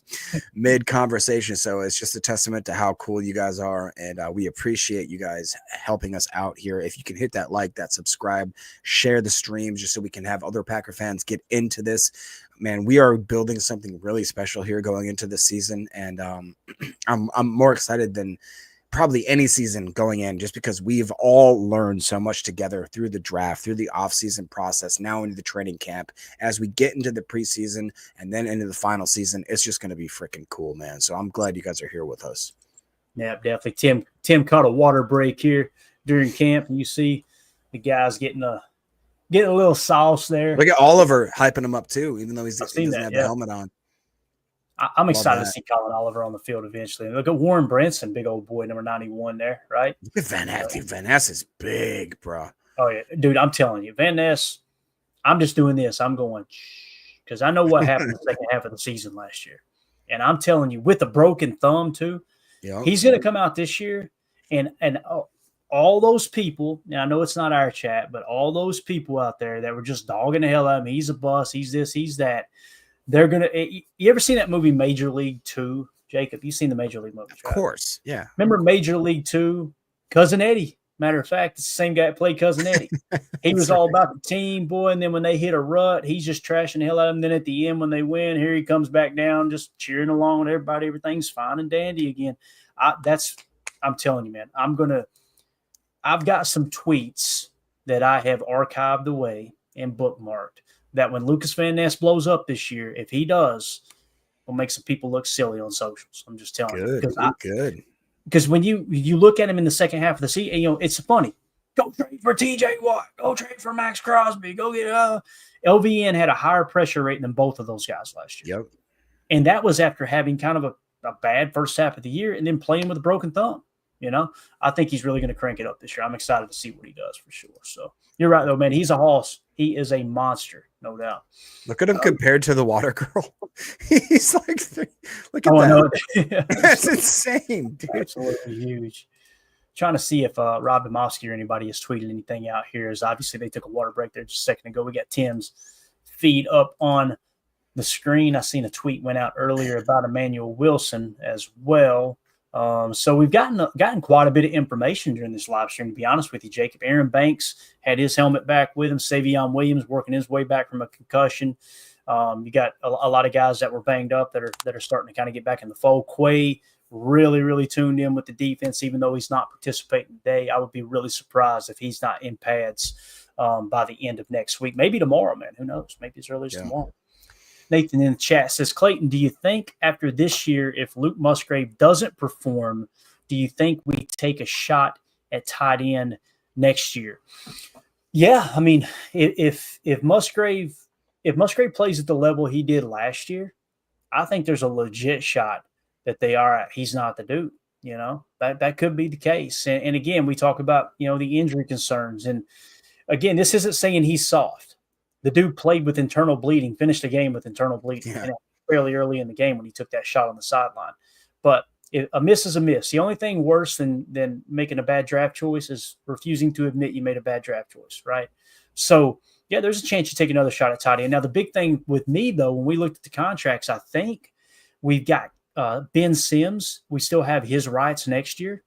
mid conversation. So it's just a testament to how cool you guys are. And we appreciate you guys helping us out here. If you can hit that like, that subscribe, share the stream just so we can have other Packer fans get into this. Man, we are building something really special here going into the season. And I'm more excited than probably any season going in, just because we've all learned so much together through the draft, through the offseason process, now into the training camp. As we get into the preseason and then into the final season, it's just going to be freaking cool, man. So I'm glad you guys are here with us. Yeah, definitely. Tim caught a water break here during camp, and you see the guys getting a little sauce there. Look at Oliver hyping him up too, even though he doesn't have the helmet on. I'm excited to see Colin Oliver on the field eventually. Look at Warren Brinson, big old boy, number 91 there, right? Look at Van Ness. Dude, Van Ness is big, bro. Oh, yeah. Dude, I'm telling you, Van Ness, I'm just doing this. I'm going, because I know what happened in the second half of the season last year. And I'm telling you, with a broken thumb too, he's going to come out this year and all those people, now I know it's not our chat, but all those people out there that were just dogging the hell out of him, he's a bust, he's this, he's that. They're going to – you ever seen that movie Major League 2? Jacob, you've seen the Major League movie, right? Of course, yeah. Remember Major League 2? Cousin Eddie. Matter of fact, it's the same guy that played Cousin Eddie. He was all about the team, boy, and then when they hit a rut, he's just trashing the hell out of them. Then at the end when they win, here he comes back down just cheering along with everybody. Everything's fine and dandy again. I'm telling you, man, I've got some tweets that I have archived away and bookmarked that when Lucas Van Ness blows up this year, if he does, will make some people look silly on socials. I'm just telling you. Good. Because when you look at him in the second half of the season, it's funny. Go trade for TJ Watt. Go trade for Max Crosby. Go get LVN had a higher pressure rate than both of those guys last year. Yep. And that was after having kind of a bad first half of the year and then playing with a broken thumb. I think he's really going to crank it up this year. I'm excited to see what he does for sure. So you're right, though, man. He's a hoss. He is a monster, no doubt. Look at him compared to the water girl. He's like, look at that. Yeah. That's insane, dude. Absolutely huge. trying to see if Rob Domofsky or anybody has tweeted anything out here. As obviously they took a water break there just a second ago. We got Tim's feed up on the screen. I seen a tweet went out earlier about Emmanuel Wilson as well. So we've gotten quite a bit of information during this live stream, to be honest with you, Jacob. Aaron Banks had his helmet back with him. Savion Williams working his way back from a concussion. You got a lot of guys that were banged up that are starting to kind of get back in the fold. Quay really tuned in with the defense, even though he's not participating today. I would be really surprised if he's not in pads by the end of next week. Maybe tomorrow, man. Who knows? Maybe as early as tomorrow. Nathan in the chat says, Clayton, do you think after this year, if Luke Musgrave doesn't perform, do you think we take a shot at tight end next year? Yeah, I mean, if Musgrave plays at the level he did last year, I think there's a legit shot that he's not the dude. You know, that could be the case. And again, we talk about, the injury concerns. And again, this isn't saying he's soft. The dude played with internal bleeding, finished the game with internal bleeding fairly early in the game when he took that shot on the sideline. But a miss is a miss. The only thing worse than making a bad draft choice is refusing to admit you made a bad draft choice, right? So, yeah, there's a chance you take another shot at tight end. Now, the big thing with me, though, when we looked at the contracts, I think we've got Ben Sims. We still have his rights next year.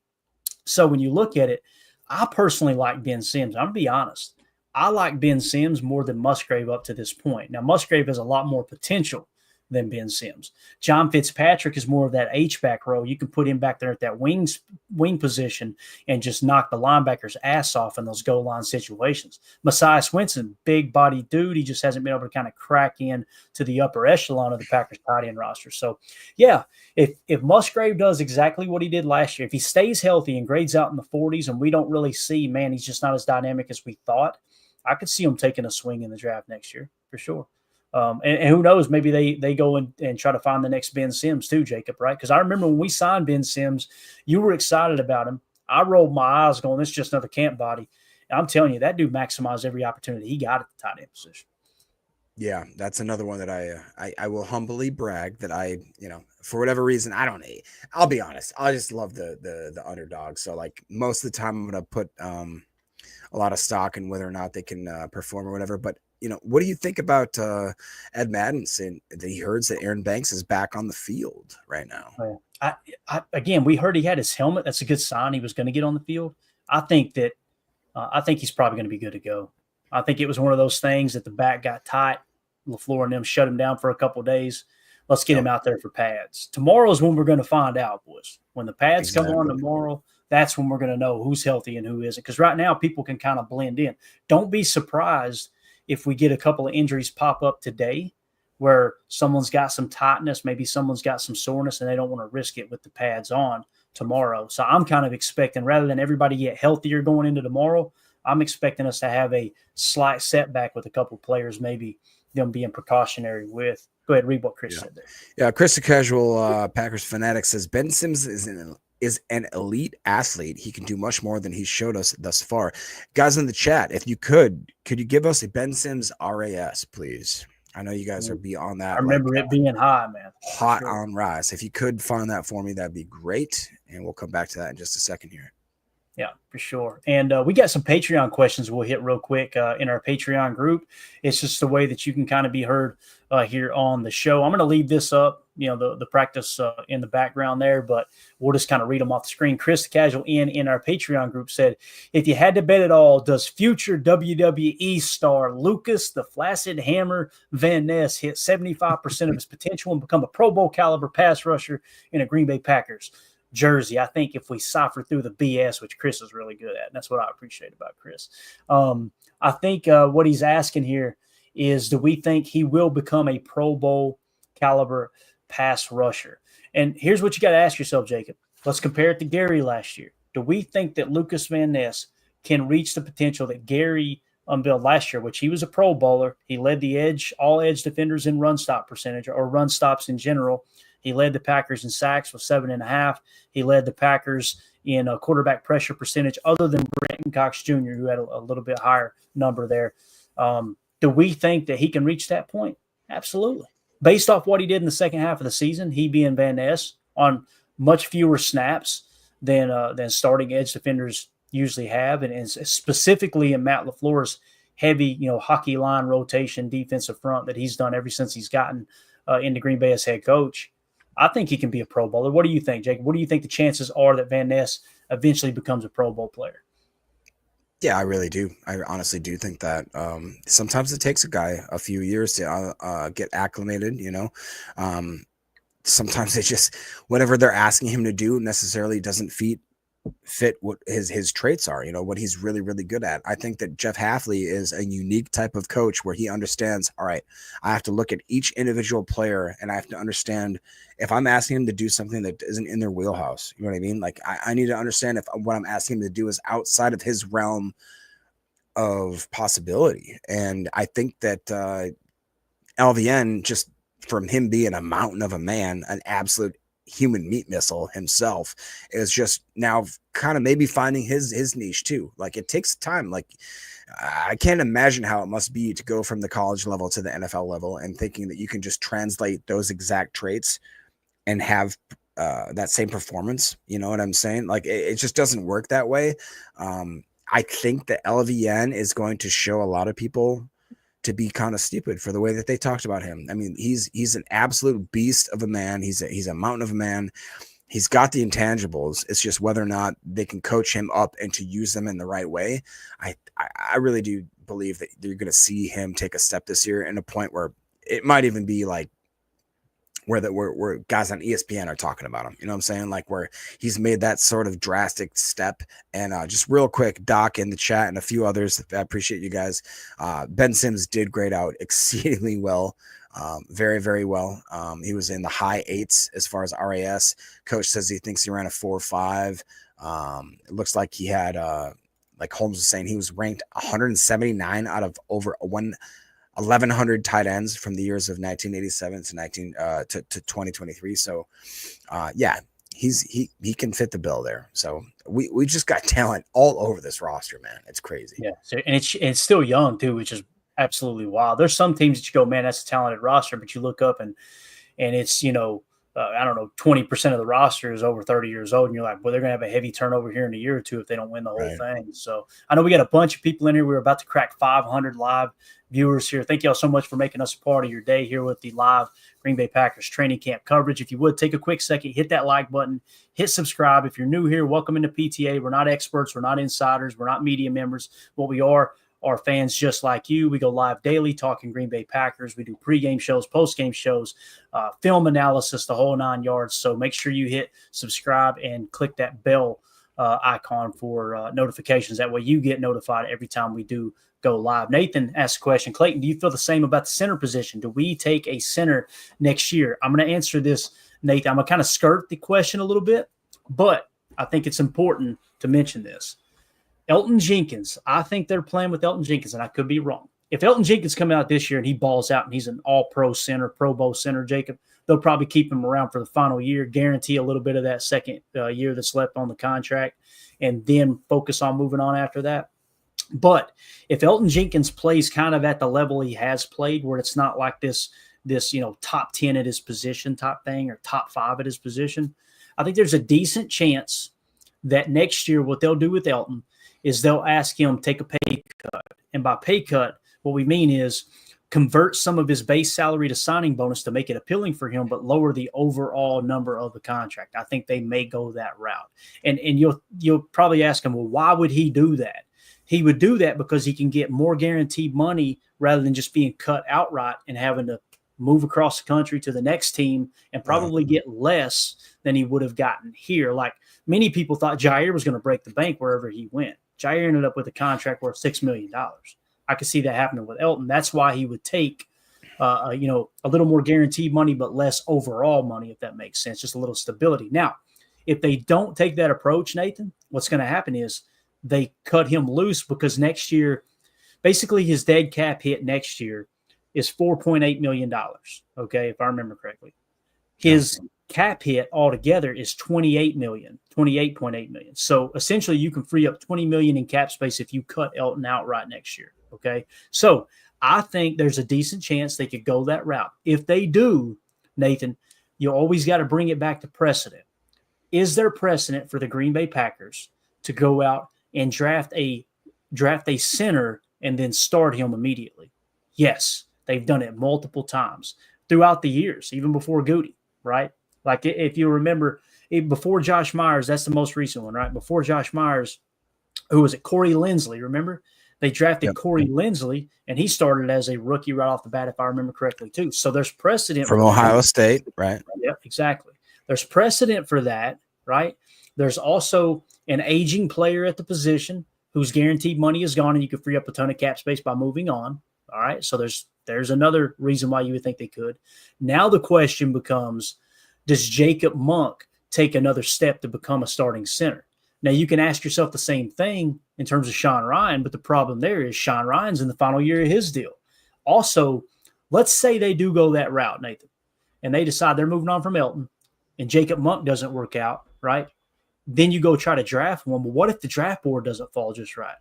So when you look at it, I personally like Ben Sims. I'm going to be honest. I like Ben Sims more than Musgrave up to this point. Now, Musgrave has a lot more potential than Ben Sims. John Fitzpatrick is more of that H-back role. You can put him back there at that wing position and just knock the linebacker's ass off in those goal line situations. Messiah Swinson, big body dude. He just hasn't been able to kind of crack in to the upper echelon of the Packers tight end roster. So, yeah, if Musgrave does exactly what he did last year, if he stays healthy and grades out in the 40s and we don't really see, man, he's just not as dynamic as we thought, I could see him taking a swing in the draft next year for sure. And who knows, maybe they go and try to find the next Ben Sims too, Jacob, right? Because I remember when we signed Ben Sims, you were excited about him. I rolled my eyes going, this is just another camp body. And I'm telling you, that dude maximized every opportunity he got at the tight end position. Yeah, that's another one that I will humbly brag that for whatever reason, I'll be honest. I just love the underdog. So like most of the time I'm going to put a lot of stock in whether or not they can perform or whatever. But what do you think about Ed Madden saying that he heard that Aaron Banks is back on the field right now? Again, we heard he had his helmet. That's a good sign he was going to get on the field. I think he's probably going to be good to go. I think it was one of those things that the back got tight. LaFleur and them shut him down for a couple of days. Let's get him out there for pads. Tomorrow is when we're going to find out, boys. When the pads come on tomorrow, that's when we're going to know who's healthy and who isn't. Because right now, people can kind of blend in. Don't be surprised if we get a couple of injuries pop up today where someone's got some tightness, maybe someone's got some soreness, and they don't want to risk it with the pads on tomorrow. So I'm kind of expecting, rather than everybody get healthier going into tomorrow, I'm expecting us to have a slight setback with a couple of players, maybe them being precautionary with. Go ahead, read what Chris said there. Yeah, Chris the Casual Packers Fanatic says, Ben Sims is an elite athlete. He can do much more than he's showed us thus far. Guys in the chat, if you could you give us a Ben Sims RAS, please? I know you guys are beyond that. I remember it being high, man. Hot on rise. If you could find that for me, that'd be great. And we'll come back to that in just a second here. Yeah, for sure. And we got some Patreon questions we'll hit real quick in our Patreon group. It's just the way that you can kind of be heard here on the show. I'm going to leave this up, the practice in the background there, but we'll just kind of read them off the screen. Chris the Casual in our Patreon group said, if you had to bet it all, does future WWE star Lucas the Flaccid Hammer Van Ness hit 75% of his potential and become a Pro Bowl caliber pass rusher in a Green Bay Packers jersey? I think if we cipher through the BS, which Chris is really good at, and that's what I appreciate about Chris. I think what he's asking here is, do we think he will become a Pro Bowl caliber pass rusher? And here's what you got to ask yourself, Jacob. Let's compare it to Gary last year. Do we think that Lucas Van Ness can reach the potential that Gary unveiled last year, which he was a Pro Bowler? He led the all edge defenders in run stop percentage, or run stops in general. He led the Packers in sacks with 7.5. He led the Packers in a quarterback pressure percentage, other than Brenton Cox Jr., who had a little bit higher number there. Do we think that he can reach that point? Absolutely. Based off what he did in the second half of the season, he being Van Ness, on much fewer snaps than starting edge defenders usually have, and specifically in Matt LaFleur's heavy, hockey line rotation defensive front that he's done ever since he's gotten into Green Bay as head coach. I think he can be a Pro Bowler. What do you think, Jacob? What do you think the chances are that Van Ness eventually becomes a Pro Bowl player? Yeah, I really do. I honestly do think that sometimes it takes a guy a few years to get acclimated, sometimes it just whatever they're asking him to do necessarily doesn't fit what his traits are, what he's really, really good at. I think that Jeff Hafley is a unique type of coach where he understands, all right, I have to look at each individual player and I have to understand if I'm asking him to do something that isn't in their wheelhouse, you know what I mean? Like I need to understand if what I'm asking him to do is outside of his realm of possibility. And I think that LVN, just from him being a mountain of a man, an absolute human meat missile himself, is just now kind of maybe finding his niche too. Like it takes time. Like I can't imagine how it must be to go from the college level to the NFL level and thinking that you can just translate those exact traits and have that same performance. You know what I'm saying? Like it just doesn't work that way. I think that LVN is going to show a lot of people to be kind of stupid for the way that they talked about him. I mean, he's an absolute beast of a man. He's a mountain of a man. He's got the intangibles. It's just whether or not they can coach him up and to use them in the right way. I really do believe that you're going to see him take a step this year, and a point where it might even be like where guys on ESPN are talking about him. You know what I'm saying? Like where he's made that sort of drastic step. And just real quick, Doc in the chat and a few others, I appreciate you guys. Ben Sims did grade out exceedingly well. Very, very well. He was in the high 8s as far as RAS. Coach says he thinks he ran a 4.5. It looks like he had, like Holmes was saying, he was ranked 179 out of over 1,100 tight ends from the years of 1987 to 2023. So, yeah, he can fit the bill there. So we just got talent all over this roster, man. It's crazy. Yeah, so, and it's still young too, which is absolutely wild. There's some teams that you go, man, that's a talented roster, but you look up and it's I don't know, 20% of the roster is over 30 years old, and you're like, well, they're gonna have a heavy turnover here in a year or two if they don't win the whole thing. So I know we got a bunch of people in here. We're about to crack 500 live viewers here. Thank y'all so much for making us a part of your day here with the live Green Bay Packers training camp coverage. If you would take a quick second, hit that like button, hit subscribe. If you're new here, welcome into PTA. We're not experts, we're not insiders, we're not media members. What we are fans just like you. We go live daily talking Green Bay Packers. We do pregame shows, postgame shows, film analysis, the whole 9 yards. So make sure you hit subscribe and click that bell icon for notifications. That way you get notified every time we do go live. Nathan asked a question. Clayton, do you feel the same about the center position? Do we take a center next year? I'm going to answer this, Nathan. I'm going to kind of skirt the question a little bit, but I think it's important to mention this. Elton Jenkins, I think they're playing with Elton Jenkins, and I could be wrong. If Elton Jenkins come out this year and he balls out and he's an all-pro center, Pro Bowl center, Jacob, they'll probably keep him around for the final year, guarantee a little bit of that second year that's left on the contract, and then focus on moving on after that. But if Elton Jenkins plays kind of at the level he has played, where it's not like this top 10 at his position type thing or top 5 at his position, I think there's a decent chance that next year what they'll do with Elton is they'll ask him to take a pay cut. And by pay cut, what we mean is convert some of his base salary to signing bonus to make it appealing for him, but lower the overall number of the contract. I think they may go that route. And you'll probably ask him, well, why would he do that? He would do that because he can get more guaranteed money rather than just being cut outright and having to move across the country to the next team and probably get less than he would have gotten here. Like many people thought Jair was going to break the bank wherever he went. Jair ended up with a contract worth $6 million. I could see that happening with Elton. That's why he would take, a little more guaranteed money, but less overall money, if that makes sense, just a little stability. Now, if they don't take that approach, Nathan, what's going to happen is they cut him loose because next year, basically his dead cap hit next year is $4.8 million, okay, if I remember correctly. His cap hit altogether is $28.8 million. So essentially you can free up $20 million in cap space if you cut Elton outright next year. Okay. So I think there's a decent chance they could go that route. If they do, Nathan, you always got to bring it back to precedent. is there precedent for the Green Bay Packers to go out and draft a center and then start him immediately? Yes, they've done it multiple times throughout the years, even before Goody, right? Like if you remember, before Josh Myers, that's the most recent one, right? Before Josh Myers, who was it? Corey Linsley, remember? They drafted Corey Linsley, and he started as a rookie right off the bat, if I remember correctly, too. So there's precedent. From Ohio State, right? Yeah, exactly. There's precedent for that, right? There's also an aging player at the position whose guaranteed money is gone, and you could free up a ton of cap space by moving on. All right, so there's another reason why you would think they could. Now the question becomes, does Jacob Monk take another step to become a starting center? Now, you can ask yourself the same thing in terms of Sean Ryan, but the problem there is Sean Ryan's in the final year of his deal. Also, let's say they do go that route, Nathan, and they decide they're moving on from Elton, and Jacob Monk doesn't work out, right? Then you go try to draft one. But what if the draft board doesn't fall just right?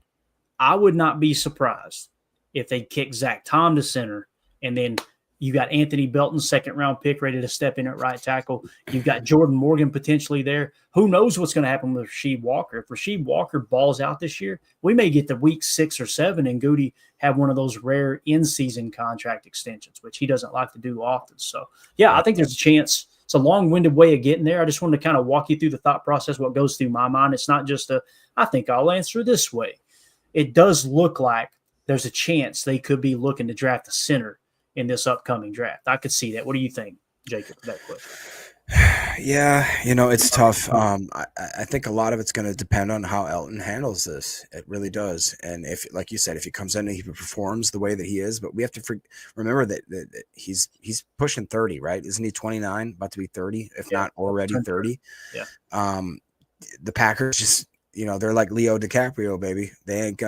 I would not be surprised if they kick Zach Tom to center, and then you got Anthony Belton, second-round pick, ready to step in at right tackle. You've got Jordan Morgan potentially there. Who knows what's going to happen with Rasheed Walker? If Rasheed Walker balls out this year, we may get to week 6 or 7 and Goody have one of those rare in-season contract extensions, which he doesn't like to do often. So, yeah, I think there's a chance. It's a long-winded way of getting there. I just wanted to kind of walk you through the thought process, what goes through my mind. It's not just I think I'll answer this way. It does look like there's a chance they could be looking to draft a center in this upcoming draft. I could see that. What do you think, Jacob, that question? Yeah, it's tough. I think a lot of it's going to depend on how Elton handles this. It really does. And if, like you said, if he comes in and he performs the way that he is, but we have to remember that he's pushing 30, right? Isn't he 29, about to be 30, if not already 30? Yeah. The Packers just, they're like Leo DiCaprio, baby. They ain't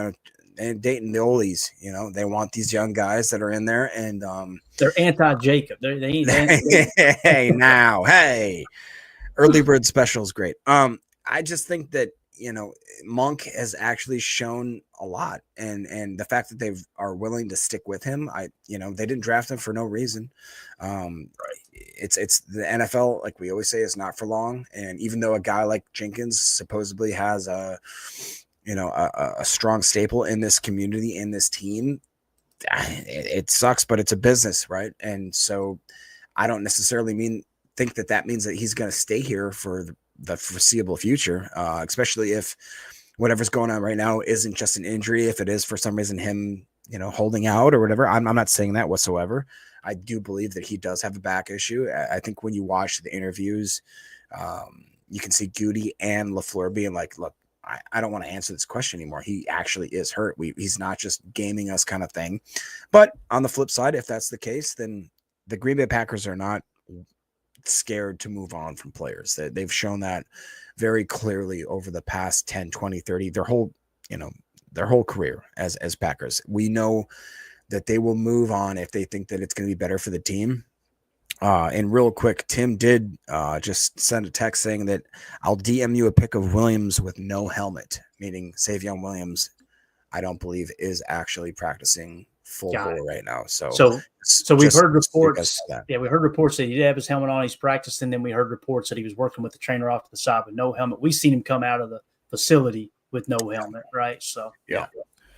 dating the oldies, they want these young guys that are in there, and they're anti-Jacob. They hey, early bird special is great. I just think that Monk has actually shown a lot, and the fact that they are willing to stick with him, they didn't draft him for no reason. It's the NFL, like we always say, is not for long, and even though a guy like Jenkins supposedly has a strong staple in this community, in this team, it sucks, but it's a business, right? And so I don't necessarily think that means that he's going to stay here for the foreseeable future, especially if whatever's going on right now isn't just an injury. If it is for some reason him, holding out or whatever, I'm not saying that whatsoever. I do believe that he does have a back issue. I think when you watch the interviews, you can see Goody and LaFleur being like, look, I don't want to answer this question anymore. He actually is hurt. He's not just gaming us kind of thing. But on the flip side, if that's the case, then the Green Bay Packers are not scared to move on from players. They've shown that very clearly over the past 10, 20, 30, their whole career as Packers. We know that they will move on if they think that it's going to be better for the team. And real quick, Tim did just send a text saying that I'll DM you a pic of Williams with no helmet, meaning Savion Williams, I don't believe is actually practicing full bore right now. So we've heard reports. Yeah, we heard reports that he did have his helmet on. He's practiced, and then we heard reports that he was working with the trainer off to the side with no helmet. We've seen him come out of the facility with no helmet, right? So yeah.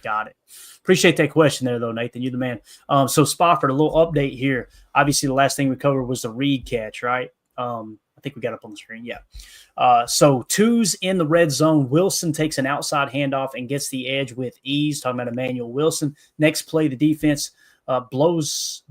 Got it. Appreciate that question there, though, Nathan. You're the man. So, Spofford, a little update here. Obviously, the last thing we covered was the Reed catch, right? I think we got up on the screen. Yeah. So, twos in the red zone. Wilson takes an outside handoff and gets the edge with ease. Talking about Emmanuel Wilson. Next play, the defense bows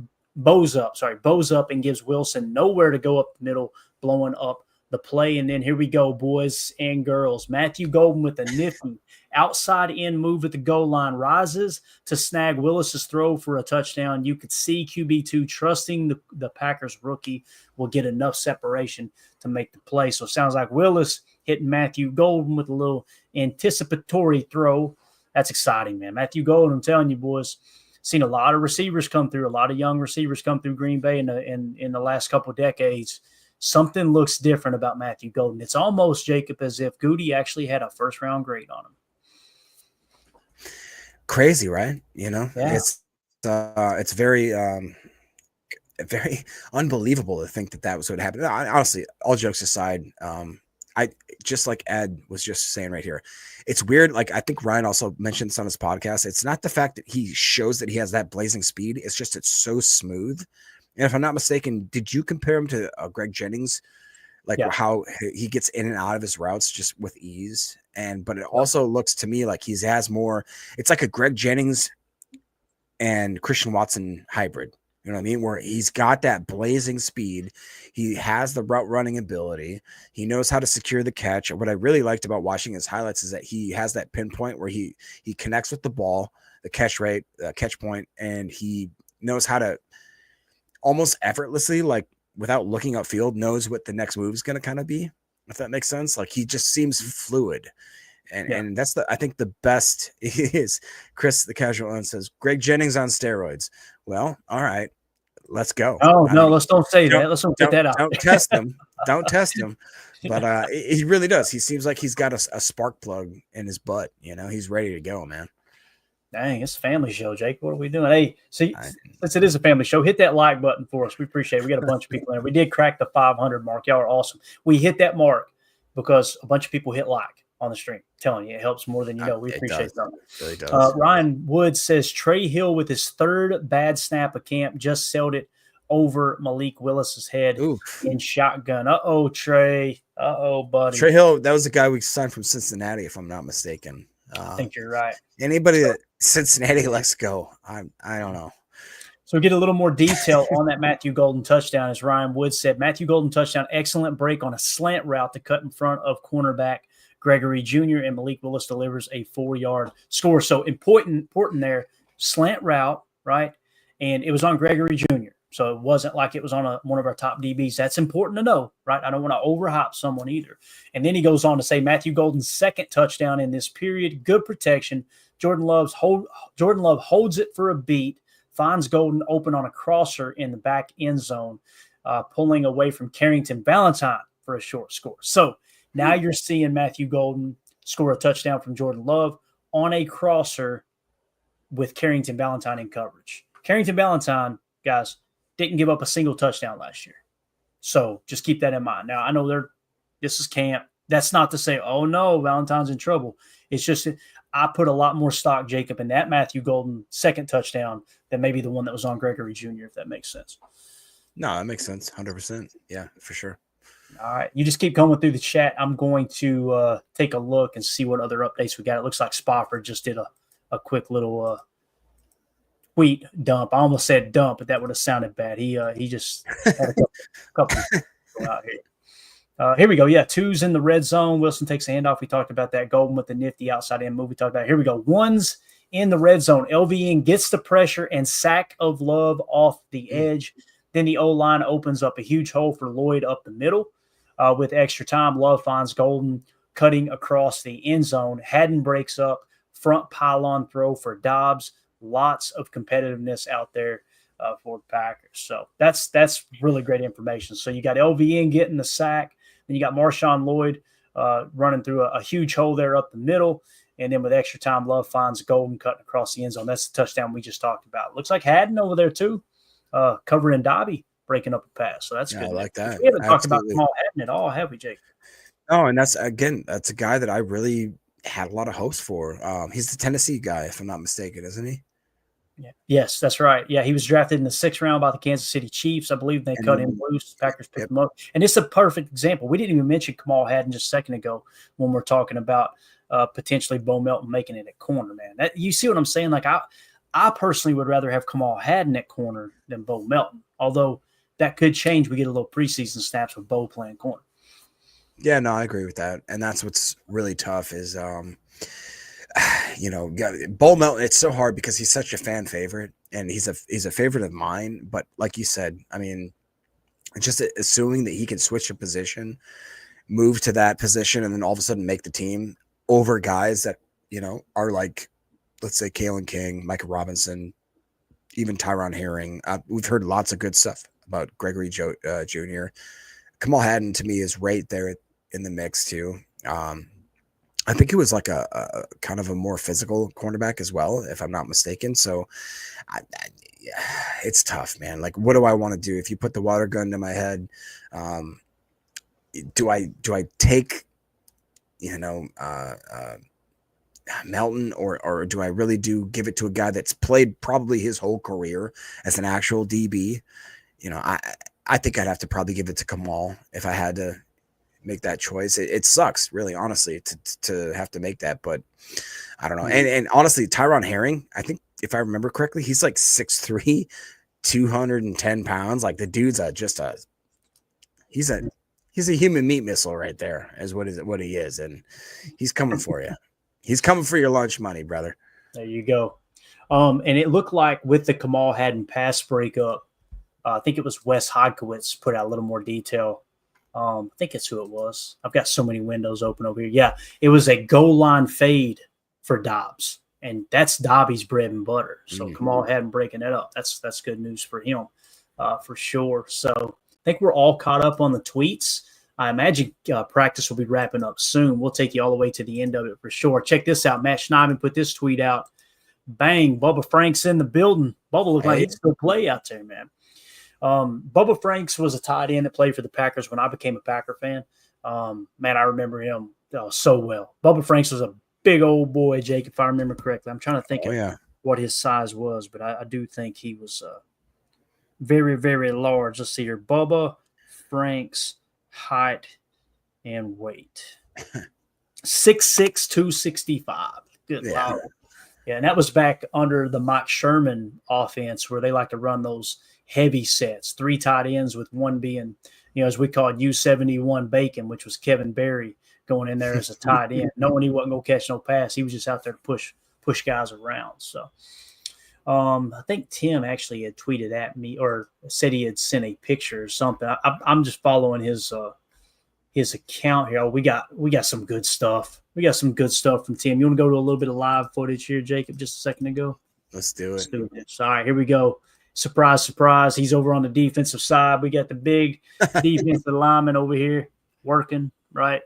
up and gives Wilson nowhere to go up the middle, blowing up the play. And then here we go, boys and girls. Matthew Golden with a nifty outside in move at the goal line, rises to snag Willis's throw for a touchdown. You could see QB2 trusting the Packers rookie will get enough separation to make the play. So it sounds like Willis hitting Matthew Golden with a little anticipatory throw. That's exciting, man. Matthew Golden, I'm telling you, boys, seen a lot of receivers come through, a lot of young receivers come through Green Bay in the last couple of decades. Something looks different about Matthew Golden. It's almost, Jacob, as if Goody actually had a first-round grade on him. Crazy, right? Yeah. It's very very unbelievable to think that was what happened. Honestly, all jokes aside, I just like Ed was just saying right here. It's weird. Like I think Ryan also mentioned this on his podcast. It's not the fact that he shows that he has that blazing speed. It's just it's so smooth. And if I'm not mistaken, did you compare him to Greg Jennings? Like how he gets in and out of his routes just with ease. But it also looks to me like he has more. It's like a Greg Jennings and Christian Watson hybrid. You know what I mean? Where he's got that blazing speed. He has the route running ability. He knows how to secure the catch. What I really liked about watching his highlights is that he has that pinpoint where he connects with the ball, the catch rate, catch point, and he knows how to almost effortlessly, like without looking upfield, knows what the next move is going to kind of be, if that makes sense. Like he just seems fluid. And that's I think the best is Chris, the casual one, says Greg Jennings on steroids. Well, all right, let's go. Oh, no, let's don't say that. Let's don't get that out. Don't test him. Don't test him. But he really does. He seems like he's got a spark plug in his butt. You know, he's ready to go, man. Dang, it's a family show, Jake. What are we doing? Hey, see, since it is a family show, hit that like button for us. We appreciate it. We got a bunch of people in there. We did crack the 500 mark. Y'all are awesome. We hit that mark because a bunch of people hit like on the stream. I'm telling you, it helps more than you know. We appreciate that. It really does. Ryan Wood says Trey Hill with his third bad snap of camp just sailed it over Malik Willis's head in shotgun. Uh-oh, Trey. Uh-oh, buddy. Trey Hill, that was the guy we signed from Cincinnati, if I'm not mistaken. I think you're right. Anybody that Cincinnati lets go, I don't know. So we get a little more detail on that Matthew Golden touchdown. As Ryan Wood said, Matthew Golden touchdown, excellent break on a slant route to cut in front of cornerback Gregory Jr., and Malik Willis delivers a 4-yard score. So important there, slant route, right? And it was on Gregory Jr., so it wasn't like it was on one of our top DBs. That's important to know, right? I don't want to overhype someone either. And then he goes on to say Matthew Golden's second touchdown in this period, good protection. Jordan Love holds it for a beat, finds Golden open on a crosser in the back end zone, pulling away from Carrington Valentine for a short score. So now you're seeing Matthew Golden score a touchdown from Jordan Love on a crosser with Carrington Valentine in coverage. Carrington Valentine, guys, didn't give up a single touchdown last year. So just keep that in mind. Now, I know this is camp. That's not to say, oh, no, Valentine's in trouble. It's just I put a lot more stock, Jacob, in that Matthew Golden second touchdown than maybe the one that was on Gregory Jr., if that makes sense. No, that makes sense. 100%. Yeah, for sure. All right. You just keep coming through the chat. I'm going to take a look and see what other updates we got. It looks like Spofford just did a quick little tweet dump. I almost said dump, but that would have sounded bad. He just had a couple out here. Here we go. Yeah, 2's in the red zone. Wilson takes a handoff. We talked about that. Golden with the nifty outside in move. We talked about it. Here we go. 1's in the red zone. LVN gets the pressure and sack of Love off the edge. Then the O-line opens up a huge hole for Lloyd up the middle. With extra time, Love finds Golden cutting across the end zone. Haddon breaks up. Front pylon throw for Dobbs. Lots of competitiveness out there for the Packers. So that's really great information. So you got LVN getting the sack. Then you got Marshawn Lloyd running through a huge hole there up the middle. And then with extra time, Love finds Golden cutting across the end zone. That's the touchdown we just talked about. Looks like Haddon over there too, covering Dobby, breaking up a pass. So that's good. I like that. We haven't talked about Kamal Haddon at all, have we, Jake? Oh, and that's a guy that I really had a lot of hopes for. He's the Tennessee guy, if I'm not mistaken, isn't he? Yeah. Yes, that's right. Yeah, he was drafted in the 6th round by the Kansas City Chiefs. I believe they cut him loose. Packers picked him up. And it's a perfect example. We didn't even mention Kamal Haddon just a second ago when we're talking about potentially Bo Melton making it at corner, man. You see what I'm saying? Like I personally would rather have Kamal Haddon at corner than Bo Melton, although that could change. We get a little preseason snaps with Bo playing corner. Yeah, no, I agree with that. And that's what's really tough is Bo Melton, it's so hard because he's such a fan favorite and he's a favorite of mine. But like you said, I mean, just assuming that he can switch a position, move to that position, and then all of a sudden make the team over guys that, are like, let's say Kalen King, Micah Robinson, even Tyron Herring. We've heard lots of good stuff about Gregory Jr. Kamal Haddon to me is right there in the mix too. I think he was like a kind of a more physical cornerback as well, if I'm not mistaken. So it's tough, man. Like, what do I want to do? If you put the water gun to my head, do I take Melton, or do I really give it to a guy that's played probably his whole career as an actual DB? I think I'd have to probably give it to Kamal if I had to make that choice. It sucks, really, honestly, to have to make that, but I don't know. And honestly, Tyron Herring, I think if I remember correctly, he's like 6'3", 210 pounds. Like the dude's he's a human meat missile right there, is what he is, and he's coming for you. He's coming for your lunch money, brother. There you go. And it looked like with the Kamal Hadden pass breakup, I think it was Wes Hodkowitz put out a little more detail. I think it's who it was. I've got so many windows open over here. Yeah, it was a goal line fade for Dobbs, and that's Dobby's bread and butter. So Kamal Hadden breaking it up. That's good news for him, for sure. So I think we're all caught up on the tweets. I imagine practice will be wrapping up soon. We'll take you all the way to the end of it for sure. Check this out. Matt Schneidman put this tweet out. Bang, Bubba Franks in the building. Bubba looked like he'd still play out there, man. Bubba Franks was a tight end that played for the Packers when I became a Packer fan. Man, I remember him so well. Bubba Franks was a big old boy, Jake, if I remember correctly. I'm trying to think of what his size was, but I do think he was very, very large. Let's see here. Bubba Franks, height and weight. 6'6", 265. Good Lord. Yeah, and that was back under the Mike Sherman offense where they like to run those heavy sets, 3 tight ends with one being, as we call it, U71 Bacon, which was Kevin Berry going in there as a tight end, knowing he wasn't going to catch no pass. He was just out there to push guys around. So I think Tim actually had tweeted at me or said he had sent a picture or something. I'm just following his account here. We got some good stuff. We got some good stuff from Tim. You want to go to a little bit of live footage here, Jacob, just a second ago? Let's do it. All right, here we go. Surprise, surprise. He's over on the defensive side. We got the big defensive lineman over here working, right?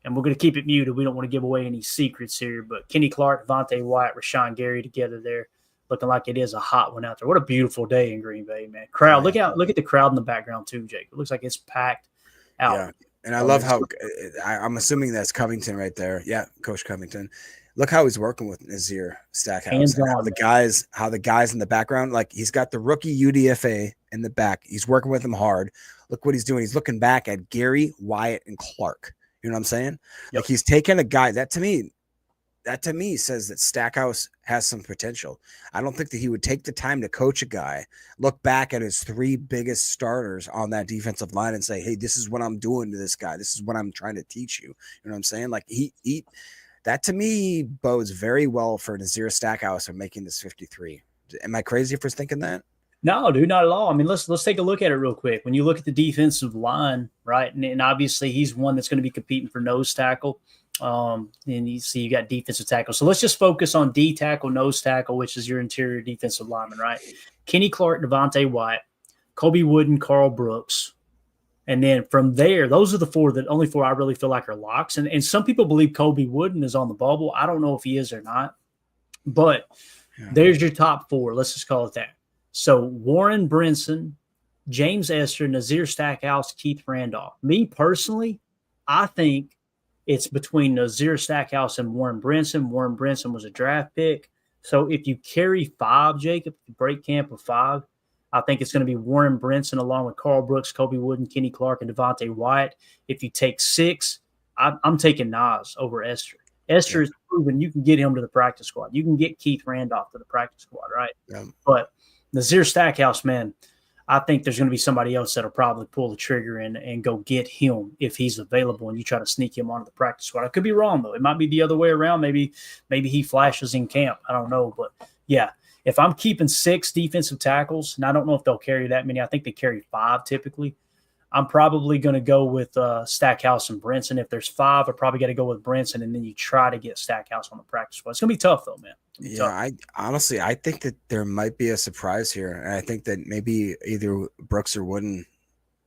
And we're going to keep it muted. We don't want to give away any secrets here. But Kenny Clark, Devontae White, Rashawn Gary together there, looking like it is a hot one out there. What a beautiful day in Green Bay, man. Crowd, look at the crowd in the background too, Jake. It looks like it's packed out. Yeah, and I love how I'm assuming that's Covington right there. Yeah, Coach Covington. Look how he's working with Nazir Stackhouse. How the guys in the background, like he's got the rookie UDFA in the back. He's working with him hard. Look what he's doing. He's looking back at Gary, Wyatt, and Clark. You know what I'm saying? Like he's taking a guy that to me says that Stackhouse has some potential. I don't think that he would take the time to coach a guy, look back at his 3 biggest starters on that defensive line and say, hey, this is what I'm doing to this guy. This is what I'm trying to teach you. You know what I'm saying? Like he that to me bodes very well for Nazir Stackhouse of making this 53. Am I crazy for thinking that? No, dude, not at all. I mean, let's take a look at it real quick. When you look at the defensive line, right, and obviously he's one that's going to be competing for nose tackle. And you see you got defensive tackle. So let's just focus on D tackle, nose tackle, which is your interior defensive lineman, right? Kenny Clark, Devontae White, Kobe Wooden, Carl Brooks. And then from there, those are the only four I really feel like are locks. And some people believe Kobe Wooden is on the bubble. I don't know if he is or not. But there's your top 4. Let's just call it that. So Warren Brinson, James Esther, Nazir Stackhouse, Keith Randolph. Me personally, I think it's between Nazir Stackhouse and Warren Brinson. Warren Brinson was a draft pick. So if you carry 5, Jacob, if you break camp with 5, I think it's going to be Warren Brinson along with Carl Brooks, Kobe Wooden, Kenny Clark, and Devontae White. If you take 6, I'm taking Nas over Esther. Esther is proven you can get him to the practice squad. You can get Keith Randolph to the practice squad, right? Yeah. But Nazir Stackhouse, man, I think there's going to be somebody else that'll probably pull the trigger and go get him if he's available and you try to sneak him onto the practice squad. I could be wrong, though. It might be the other way around. Maybe he flashes in camp. I don't know. But, yeah, if I'm keeping 6 defensive tackles, and I don't know if they'll carry that many. I think they carry 5 typically. I'm probably going to go with Stackhouse and Brinson. If there's 5, I probably got to go with Brinson, and then you try to get Stackhouse on the practice squad. It's going to be tough, though, man. Yeah, I think that there might be a surprise here, and I think that maybe either Brooks or Wooden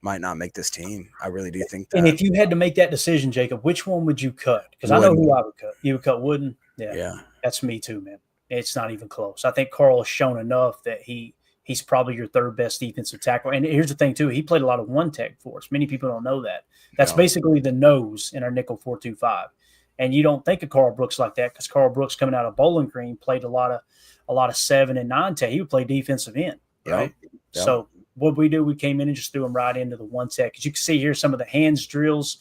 might not make this team. I really do think that. And if you had to make that decision, Jacob, which one would you cut? Because I know who I would cut. You would cut Wooden? Yeah. That's me too, man. It's not even close. I think Carl has shown enough that he's probably your 3rd best defensive tackle. And here's the thing, too. He played a lot of one-tech for us. Many people don't know that. That's basically the nose in our nickel 4-2-5. And you don't think of Carl Brooks like that because Carl Brooks coming out of Bowling Green played a lot of 7 and 9 tech. He would play defensive end, right? Yep. So what we do, we came in and just threw him right into the 1 tech. As you can see here, some of the hands drills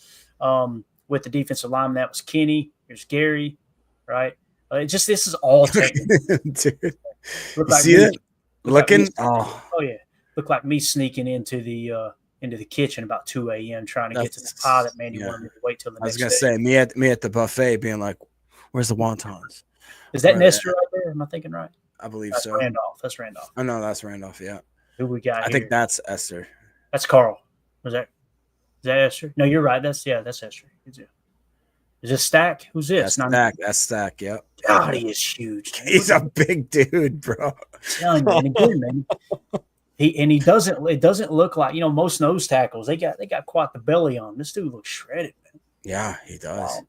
with the defensive lineman. That was Kenny. Here's Gary, right? This is all technical. Dude, Look you see it? Looking? Oh yeah. Looked like me sneaking into the kitchen about 2 a.m. trying to get to the pie that Mandy wanted me to wait till the next day. I was going to say, me at the buffet being like, where's the wontons? Is that Nestor right there? Am I thinking right? I believe that's so. Randolph. That's Randolph. Oh, no, that's Randolph, yeah. Who we got I here? think that's Esther. That's Carl. Is that Esther? No, you're right. That's Esther. Is this Stack? Who's this? That's Stack, yep. God, he is huge. He's a big dude, bro. I'm telling you, and again, man. He doesn't. It doesn't look like most nose tackles. They got quite the belly on. This dude looks shredded, man. Yeah, he does. Wow.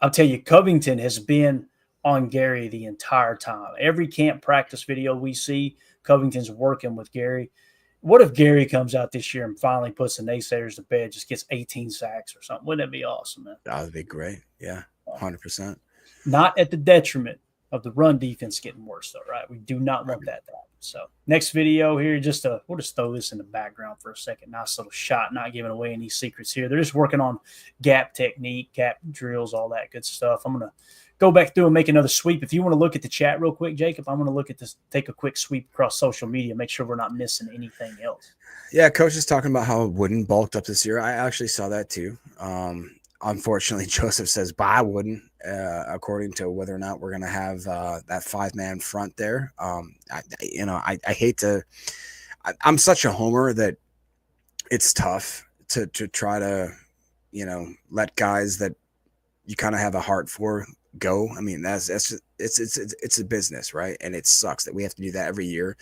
I'll tell you, Covington has been on Gary the entire time. Every camp practice video we see, Covington's working with Gary. What if Gary comes out this year and finally puts the naysayers to bed, just gets 18 sacks or something? Wouldn't that be awesome, man? That would be great. Yeah, 100%. Not at the detriment of the run defense getting worse, though, right? We do not want that to happen. So next video here, we'll just throw this in the background for a second. Nice little shot, not giving away any secrets here. They're just working on gap technique, gap drills, all that good stuff. I'm going to go back through and make another sweep. If you want to look at the chat real quick, Jacob, I'm going to look at this, take a quick sweep across social media, make sure we're not missing anything else. Yeah, Coach is talking about how Wooden bulked up this year. I actually saw that too. Unfortunately, Joseph says buy Wooden, according to whether or not we're going to have that 5-man front there. I hate to – I'm such a homer that it's tough to try to, let guys that you kind of have a heart for go. I mean, that's just, it's a business, right? And it sucks that we have to do that every year.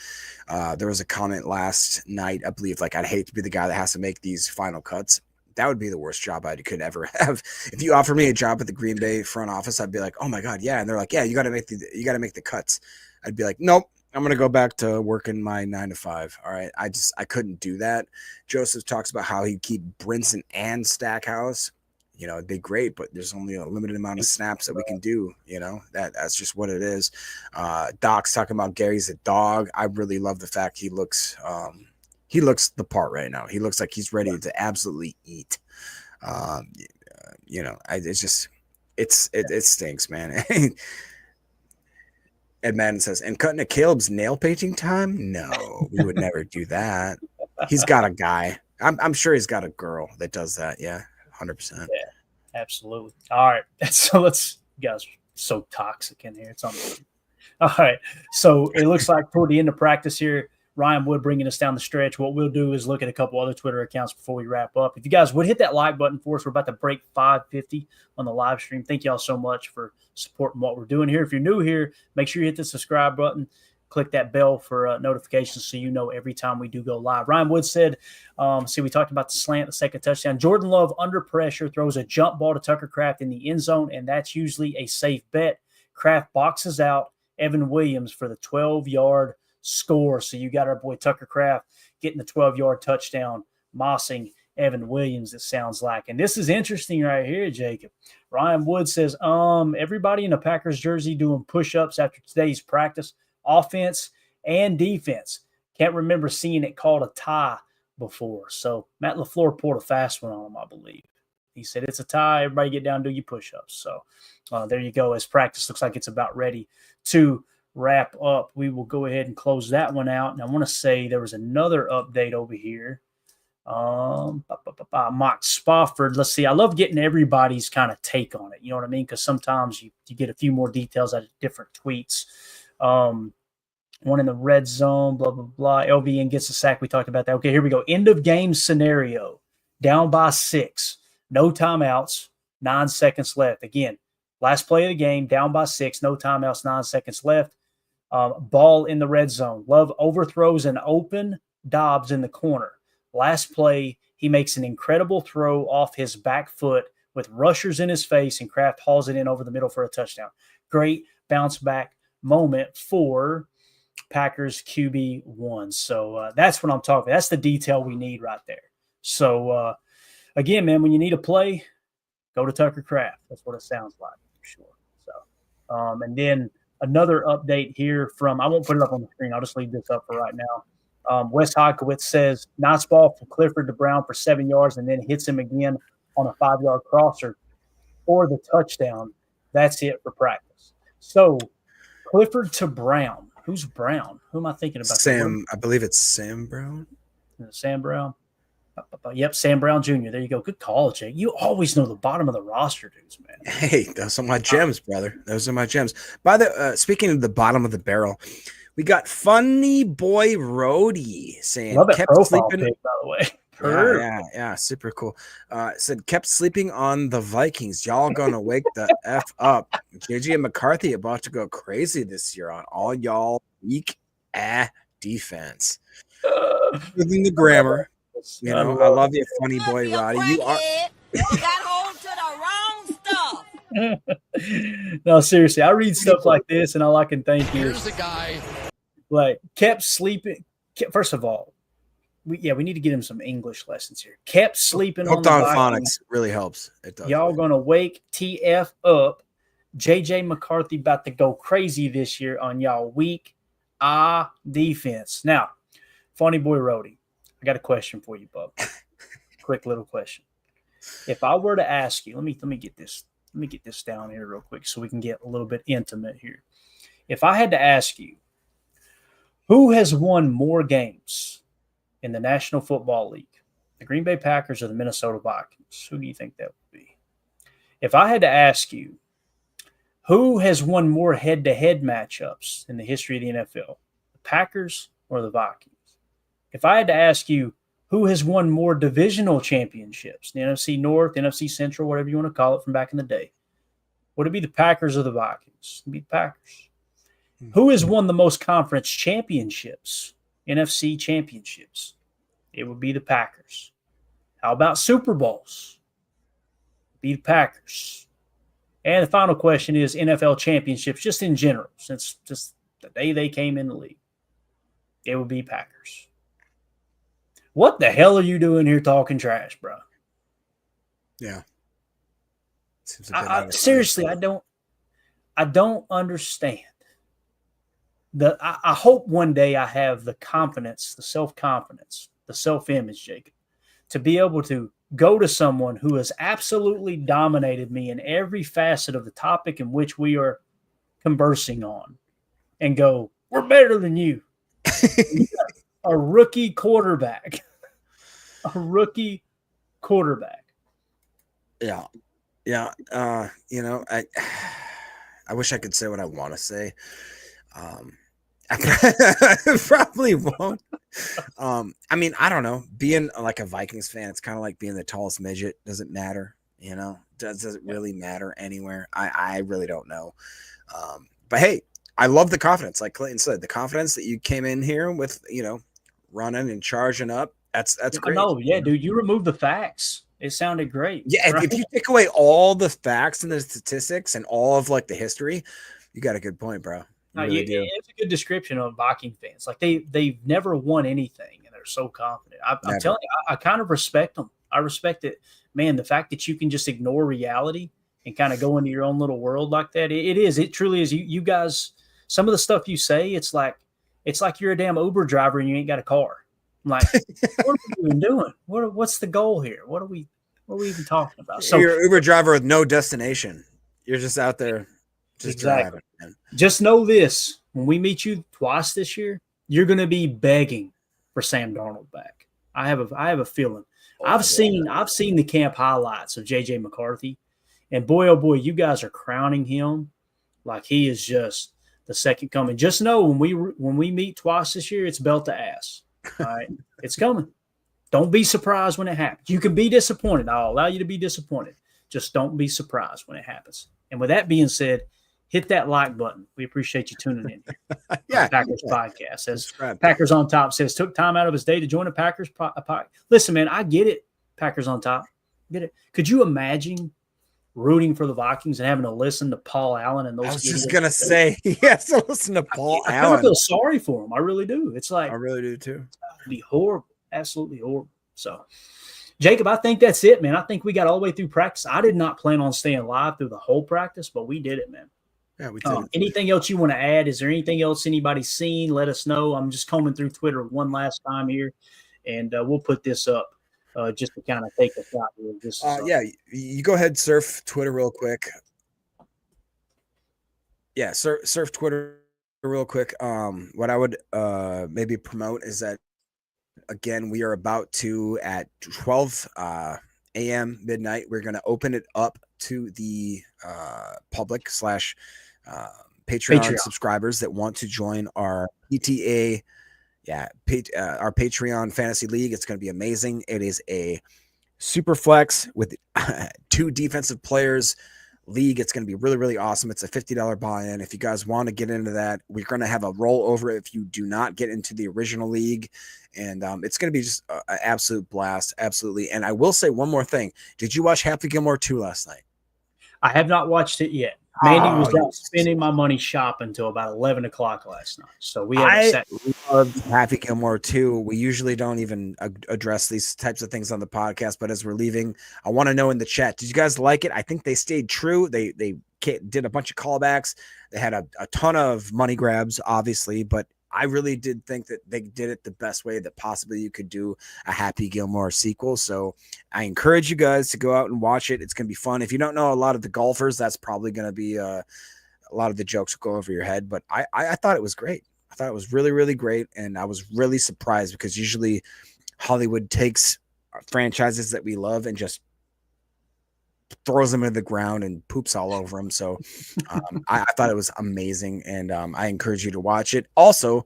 There was a comment last night, I believe, like, I'd hate to be the guy that has to make these final cuts. That would be the worst job I could ever have. If you offer me a job at the Green Bay front office, I'd be like, oh my God, yeah. And they're like, yeah, you got to make the cuts. I'd be like, nope, I'm going to go back to working my 9 to 5. All right. I couldn't do that. Joseph talks about how he'd keep Brinson and Stackhouse. It'd be great, but there's only a limited amount of snaps that we can do. That's just what it is. Doc's talking about Gary's a dog. I really love the fact he looks the part right now. He looks like he's ready to absolutely eat. It stinks, man. Ed Madden says, and cutting to Caleb's nail painting time? No, we would never do that. He's got a guy. I'm sure he's got a girl that does that. Yeah, 100%. Yeah, absolutely. All right. So you guys are so toxic in here. It's unbelievable. All right. So it looks like toward the end of practice here, Ryan Wood bringing us down the stretch. What we'll do is look at a couple other Twitter accounts before we wrap up. If you guys would hit that like button for us, we're about to break 550 on the live stream. Thank y'all so much for supporting what we're doing here. If you're new here, make sure you hit the subscribe button. Click that bell for notifications so you know every time we do go live. Ryan Wood said, we talked about the slant, the second touchdown. Jordan Love under pressure throws a jump ball to Tucker Kraft in the end zone, and that's usually a safe bet. Kraft boxes out Evan Williams for the 12-yard score. So you got our boy Tucker Kraft getting the 12-yard touchdown, mossing Evan Williams, it sounds like. And this is interesting right here, Jacob. Ryan Wood says, everybody in a Packers jersey doing push-ups after today's practice, offense and defense. Can't remember seeing it called a tie before. So Matt LaFleur pulled a fast one on him, I believe. He said, it's a tie. Everybody get down and do your push-ups. So there you go. As practice looks like it's about ready to wrap up, we will go ahead and close that one out. And I want to say there was another update over here. Mike Spofford. Let's see. I love getting everybody's kind of take on it. You know what I mean? Because sometimes you get a few more details out of different tweets. One in the red zone, blah, blah, blah. LVN gets a sack. We talked about that. Okay, here we go. End of game scenario. Down by 6. No timeouts. 9 seconds left. Again, last play of the game. Down by 6. No timeouts. 9 seconds left. Ball in the red zone. Love overthrows an open Dobbs in the corner. Last play, he makes an incredible throw off his back foot with rushers in his face, and Kraft hauls it in over the middle for a touchdown. Great bounce back moment for Packers QB1. So that's what I'm talking about. That's the detail we need right there. So, again, man, when you need a play, Go to Tucker Craft. That's what it sounds like for sure. So, and then another update here from, I won't put it up on the screen. I'll just leave this up for right now. Wes Hodkowitz says, nice ball from Clifford to Brown for 7 yards and then hits him again on a 5-yard crosser for the touchdown. That's it for practice. So Clifford to Brown. Who's Brown? Who am I thinking about? Sam, I believe it's Sam Brown. Sam Brown. Yep, Sam Brown Jr. There you go. Good call, Jake. You always know the bottom of the roster dudes, man. Hey, those are my gems, brother. Those are my gems. By the speaking of the bottom of the barrel, we got Funny Boy Rody saying, Love that kept profile sleeping. pic, by the way. Yeah, super cool. Said kept sleeping on the Vikings. Y'all gonna wake the F up. JJ McCarthy about to go crazy this year on all y'all weak defense. Using the grammar. You know, I love you, Funny Boy Roddy. You got hold to the wrong stuff. No, seriously, I read stuff like this, and all I can think Here's is, the guy. like, kept sleeping. First of all, we need to get him some English lessons here. Kept sleeping Hooked on on the phonics really helps. It does. Y'all gonna wake TF up. JJ McCarthy about to go crazy this year on y'all weak defense. Now, Funny Boy Rody, I got a question for you, bub. Quick little question. If I were to ask you, let me get this down here real quick so we can get a little bit intimate here. If I had to ask you, who has won more games in the National Football League, the Green Bay Packers or the Minnesota Vikings? Who do you think that would be? If I had to ask you, who has won more head-to-head matchups in the history of the NFL, the Packers or the Vikings? If I had to ask you, who has won more divisional championships, the NFC North, NFC Central, whatever you want to call it from back in the day, would it be the Packers or the Vikings? It'd be the Packers. Who has won the most conference championships, NFC championships? It would be the Packers. How about Super Bowls? It'd be the Packers. And the final question is NFL championships, just in general, since just the day they came in the league. It would be Packers. What the hell are you doing here talking trash, bro? Yeah. Seriously, I don't understand. I hope one day I have the confidence, the self-confidence, the self-image, Jacob, to be able to go to someone who has absolutely dominated me in every facet of the topic in which we are conversing on and go, we're better than you. A rookie quarterback. Yeah. You know, I wish I could say what I want to say. I probably won't. I mean, I don't know. Being like a Vikings fan, it's kind of like being the tallest midget. Doesn't matter, you know. Does it really matter anywhere? I really don't know. But hey, I love the confidence. Like Clayton said, the confidence that you came in here with, you know, running and charging up. That's great. No, yeah, dude, you removed the facts. It sounded great. Yeah, right? if you take away all the facts and the statistics and all of like the history, you got a good point, bro. It's a good description of Viking fans. Like they've never won anything, and they're so confident. I'm telling you, I kind of respect them. I respect it, man. The fact that you can just ignore reality and kind of go into your own little world like that. It truly is. You guys, some of the stuff you say, it's like you're a damn Uber driver and you ain't got a car. I'm like, what are we even doing? What's the goal here? What are we even talking about? So you're an Uber driver with no destination. You're just out there. Just driving, man. Just know this: when we meet you twice this year, you're going to be begging for Sam Darnold back. I have a feeling. I've seen the camp highlights of JJ McCarthy, and boy, oh boy, you guys are crowning him like he is just the second coming. Just know when we meet twice this year, it's belt to ass. All right, it's coming. Don't be surprised when it happens. You can be disappointed. I'll allow you to be disappointed. Just don't be surprised when it happens. And with that being said, hit that like button. We appreciate you tuning in here. Yeah, Packers podcast. As Packers on Top says, took time out of his day to join the Packers podcast. Listen, man, I get it. Packers on Top. Get it. Could you imagine rooting for the Vikings and having to listen to Paul Allen and those? I was just gonna say, yes, listen to Paul Allen. I kind of feel sorry for him. I really do. It's like I really do too. It'd be horrible, absolutely horrible. So, Jacob, I think that's it, man. I think we got all the way through practice. I did not plan on staying live through the whole practice, but we did it, man. Yeah, we did. Anything else you want to add? Is there anything else anybody's seen? Let us know. I'm just combing through Twitter one last time here, and we'll put this up just to kind of take a shot here. Yeah, you go ahead, surf Twitter real quick. Yeah, surf Twitter real quick. What I would maybe promote is that, again, we are about to, at 12 a.m. midnight, we're going to open it up to the public / Patreon subscribers that want to join our PTA, our Patreon Fantasy League. It's going to be amazing. It is a super flex with 2 defensive players league. It's going to be really, really awesome. It's a $50 buy-in. If you guys want to get into that, we're going to have a rollover if you do not get into the original league. And it's going to be just an absolute blast. Absolutely. And I will say one more thing. Did you watch Happy Gilmore 2 last night? I have not watched it yet. Mandy was out spending my money shopping until about 11 o'clock last night. So we love Happy Gilmore 2. We usually don't even address these types of things on the podcast, but as we're leaving, I want to know in the chat, did you guys like it? I think they stayed true. They did a bunch of callbacks. They had a ton of money grabs, obviously, but I really did think that they did it the best way that possibly you could do a Happy Gilmore sequel. So I encourage you guys to go out and watch it. It's going to be fun. If you don't know a lot of the golfers, that's probably going to be a lot of the jokes will go over your head. But I thought it was great. I thought it was really, really great. And I was really surprised because usually Hollywood takes franchises that we love and just throws them into the ground and poops all over them. So I thought it was amazing, and I encourage you to watch it. Also,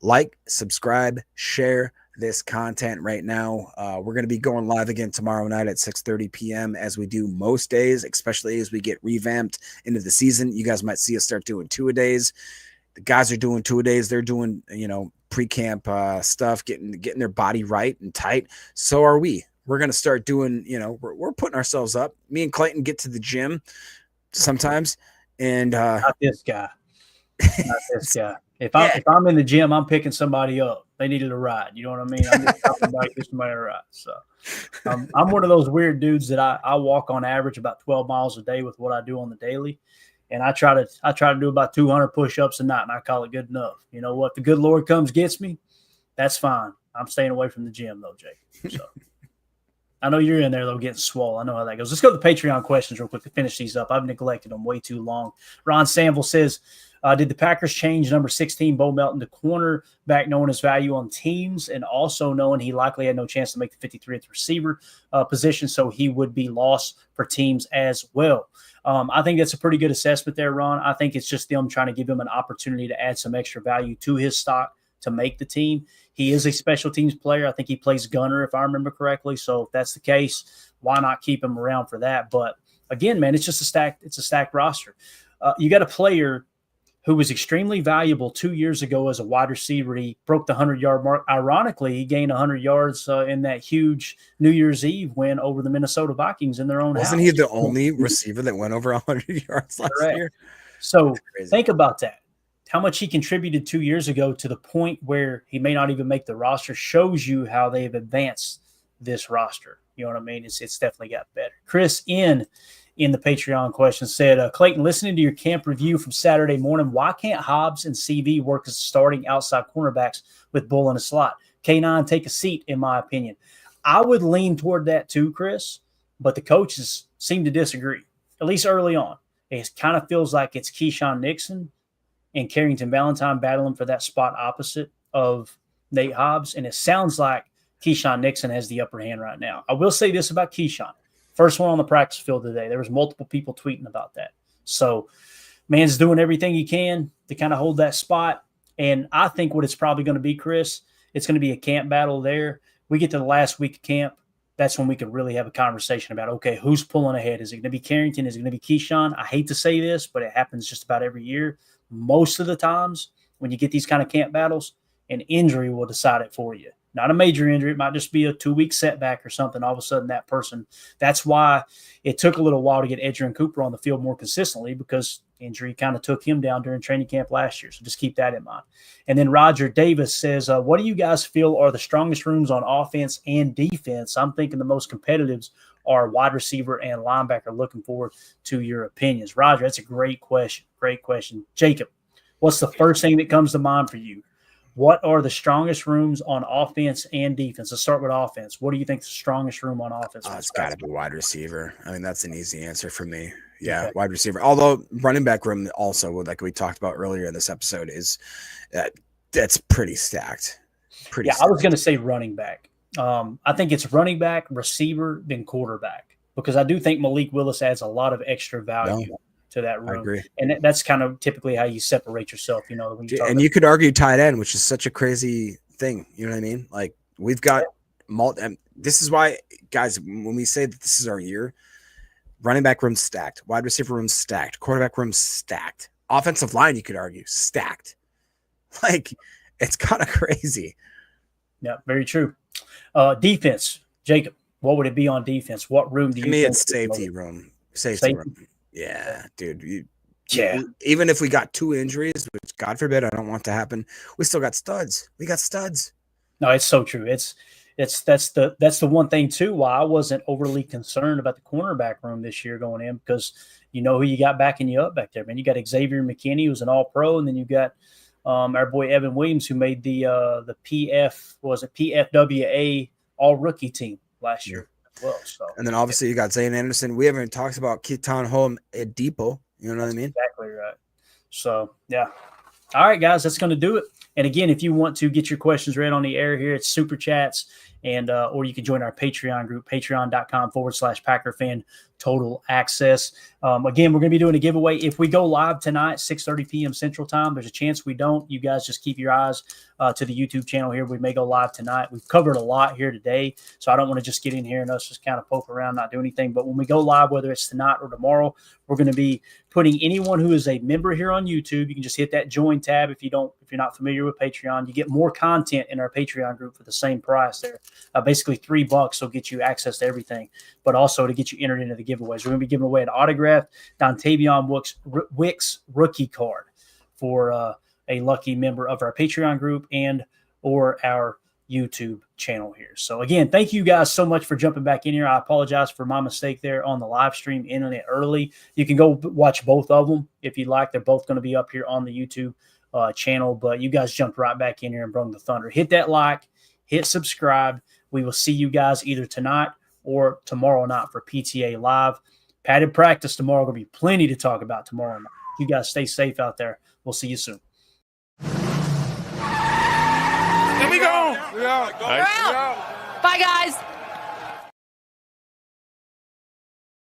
like, subscribe, share this content right now. We're going to be going live again tomorrow night at 6:30 p.m. as we do most days, especially as we get revamped into the season. You guys might see us start doing 2-a-days. The guys are doing 2-a-days. They're doing, pre-camp stuff, getting their body right and tight. So are we. We're going to start doing, we're putting ourselves up. Me and Clayton get to the gym sometimes. And not this guy. Not this guy. If I'm in the gym, I'm picking somebody up. They needed a ride. You know what I mean? I'm just helping somebody a ride. So I'm one of those weird dudes that I walk on average about 12 miles a day with what I do on the daily. And I try to do about 200 push-ups a night, and I call it good enough. You know what? The good Lord comes, gets me. That's fine. I'm staying away from the gym though, Jake. So I know you're in there, though, getting swole. I know how that goes. Let's go to the Patreon questions real quick to finish these up. I've neglected them way too long. Ron Sanville says, did the Packers change number 16, Bo Melton, to cornerback, knowing his value on teams and also knowing he likely had no chance to make the 53rd receiver position, so he would be lost for teams as well? I think that's a pretty good assessment there, Ron. I think it's just them trying to give him an opportunity to add some extra value to his stock to make the team. He is a special teams player. I think he plays gunner, if I remember correctly. So if that's the case, why not keep him around for that? But again, man, it's just a stacked roster. You got a player who was extremely valuable 2 years ago as a wide receiver. He broke the 100-yard mark. Ironically, he gained 100 yards in that huge New Year's Eve win over the Minnesota Vikings in their own house. Wasn't he the only receiver that went over 100 yards last year? So think about that. How much he contributed 2 years ago to the point where he may not even make the roster shows you how they've advanced this roster. You know what I mean? It's definitely got better. Chris in the Patreon question said, Clayton, listening to your camp review from Saturday morning, why can't Hobbs and CV work as starting outside cornerbacks with Bull in a slot? K9, take a seat, in my opinion. I would lean toward that too, Chris, but the coaches seem to disagree, at least early on. It kind of feels like it's Keyshawn Nixon and Carrington Valentine battling for that spot opposite of Nate Hobbs. And it sounds like Keyshawn Nixon has the upper hand right now. I will say this about Keyshawn. First one on the practice field today. There was multiple people tweeting about that. So man's doing everything he can to kind of hold that spot. And I think what it's probably going to be, Chris, it's going to be a camp battle there. We get to the last week of camp. That's when we could really have a conversation about, okay, who's pulling ahead? Is it going to be Carrington? Is it going to be Keyshawn? I hate to say this, but it happens just about every year. Most of the times when you get these kind of camp battles, an injury will decide it for you. not a major injury. It might just be a 2-week setback or something. All of a sudden, that person, that's why it took a little while to get Edgerrin Cooper on the field more consistently, because injury kind of took him down during training camp last year. So just keep that in mind. And then Roger Davis says, what do you guys feel are the strongest rooms on offense and defense? I'm thinking the most competitives are wide receiver and linebacker. Looking forward to your opinions. Roger, that's a great question. Great question. Jacob, what's the first thing that comes to mind for you? What are the strongest rooms on offense and defense? Let's start with offense. What do you think the strongest room on offense is? It's got to be wide receiver. I mean, that's an easy answer for me. Yeah, okay. Wide receiver. Although running back room also, like we talked about earlier in this episode, is that's pretty stacked. Stacked. I was going to say running back. I think it's running back, receiver, then quarterback, because I do think Malik Willis adds a lot of extra value to that room. I agree. And that's kind of typically how you separate yourself, when you and you could argue tight end, which is such a crazy thing. You know what I mean? Like, we've got and this is why, guys, when we say that this is our year, running back room stacked, wide receiver room stacked, quarterback room stacked, offensive line, you could argue stacked. Like, it's kind of crazy. Yeah, very true. Defense, Jacob, what would it be on defense? What room do you think? To me, it's safety room. Safety room. Yeah, dude. Even if we got 2 injuries, which God forbid, I don't want to happen, we still got studs. We got studs. No, it's so true. That's the one thing too why I wasn't overly concerned about the cornerback room this year going in, because you know who you got backing you up back there, man. You got Xavier McKinney, who's an All-Pro, and then you got our boy Evan Williams, who made the PFWA All-Rookie team last year. Well, so. And then obviously you got Zane Anderson. We haven't talked about Keaton Home at Depot. You know what I mean? Exactly right. So, yeah. All right, guys, that's going to do it. And again, if you want to get your questions read on the air here, it's Super Chats, and or you can join our Patreon group, patreon.com/PackerFan Total Access. Again, we're going to be doing a giveaway. If we go live tonight, 6:30 p.m. Central Time, there's a chance we don't. You guys just keep your eyes to the YouTube channel here. We may go live tonight. We've covered a lot here today, so I don't want to just get in here and us just kind of poke around, not do anything. But when we go live, whether it's tonight or tomorrow, we're going to be putting anyone who is a member here on YouTube. You can just hit that join tab if you're not familiar with Patreon. You get more content in our Patreon group for the same price there. Basically $3 will get you access to everything, but also to get you entered into the giveaways. We're going to be giving away an autographed Dontavion Wicks rookie card for a lucky member of our Patreon group and or our YouTube channel here. So again, thank you guys so much for jumping back in here. I apologize for my mistake there on the live stream, ending it early. You can go watch both of them if you'd like. They're both going to be up here on the YouTube channel, but you guys jumped right back in here and brung the thunder. Hit that like, hit subscribe. We will see you guys either tonight or tomorrow night for PTA Live. Padded practice tomorrow. Going to be plenty to talk about tomorrow night. You guys stay safe out there. We'll see you soon. Here we go. Bye, guys.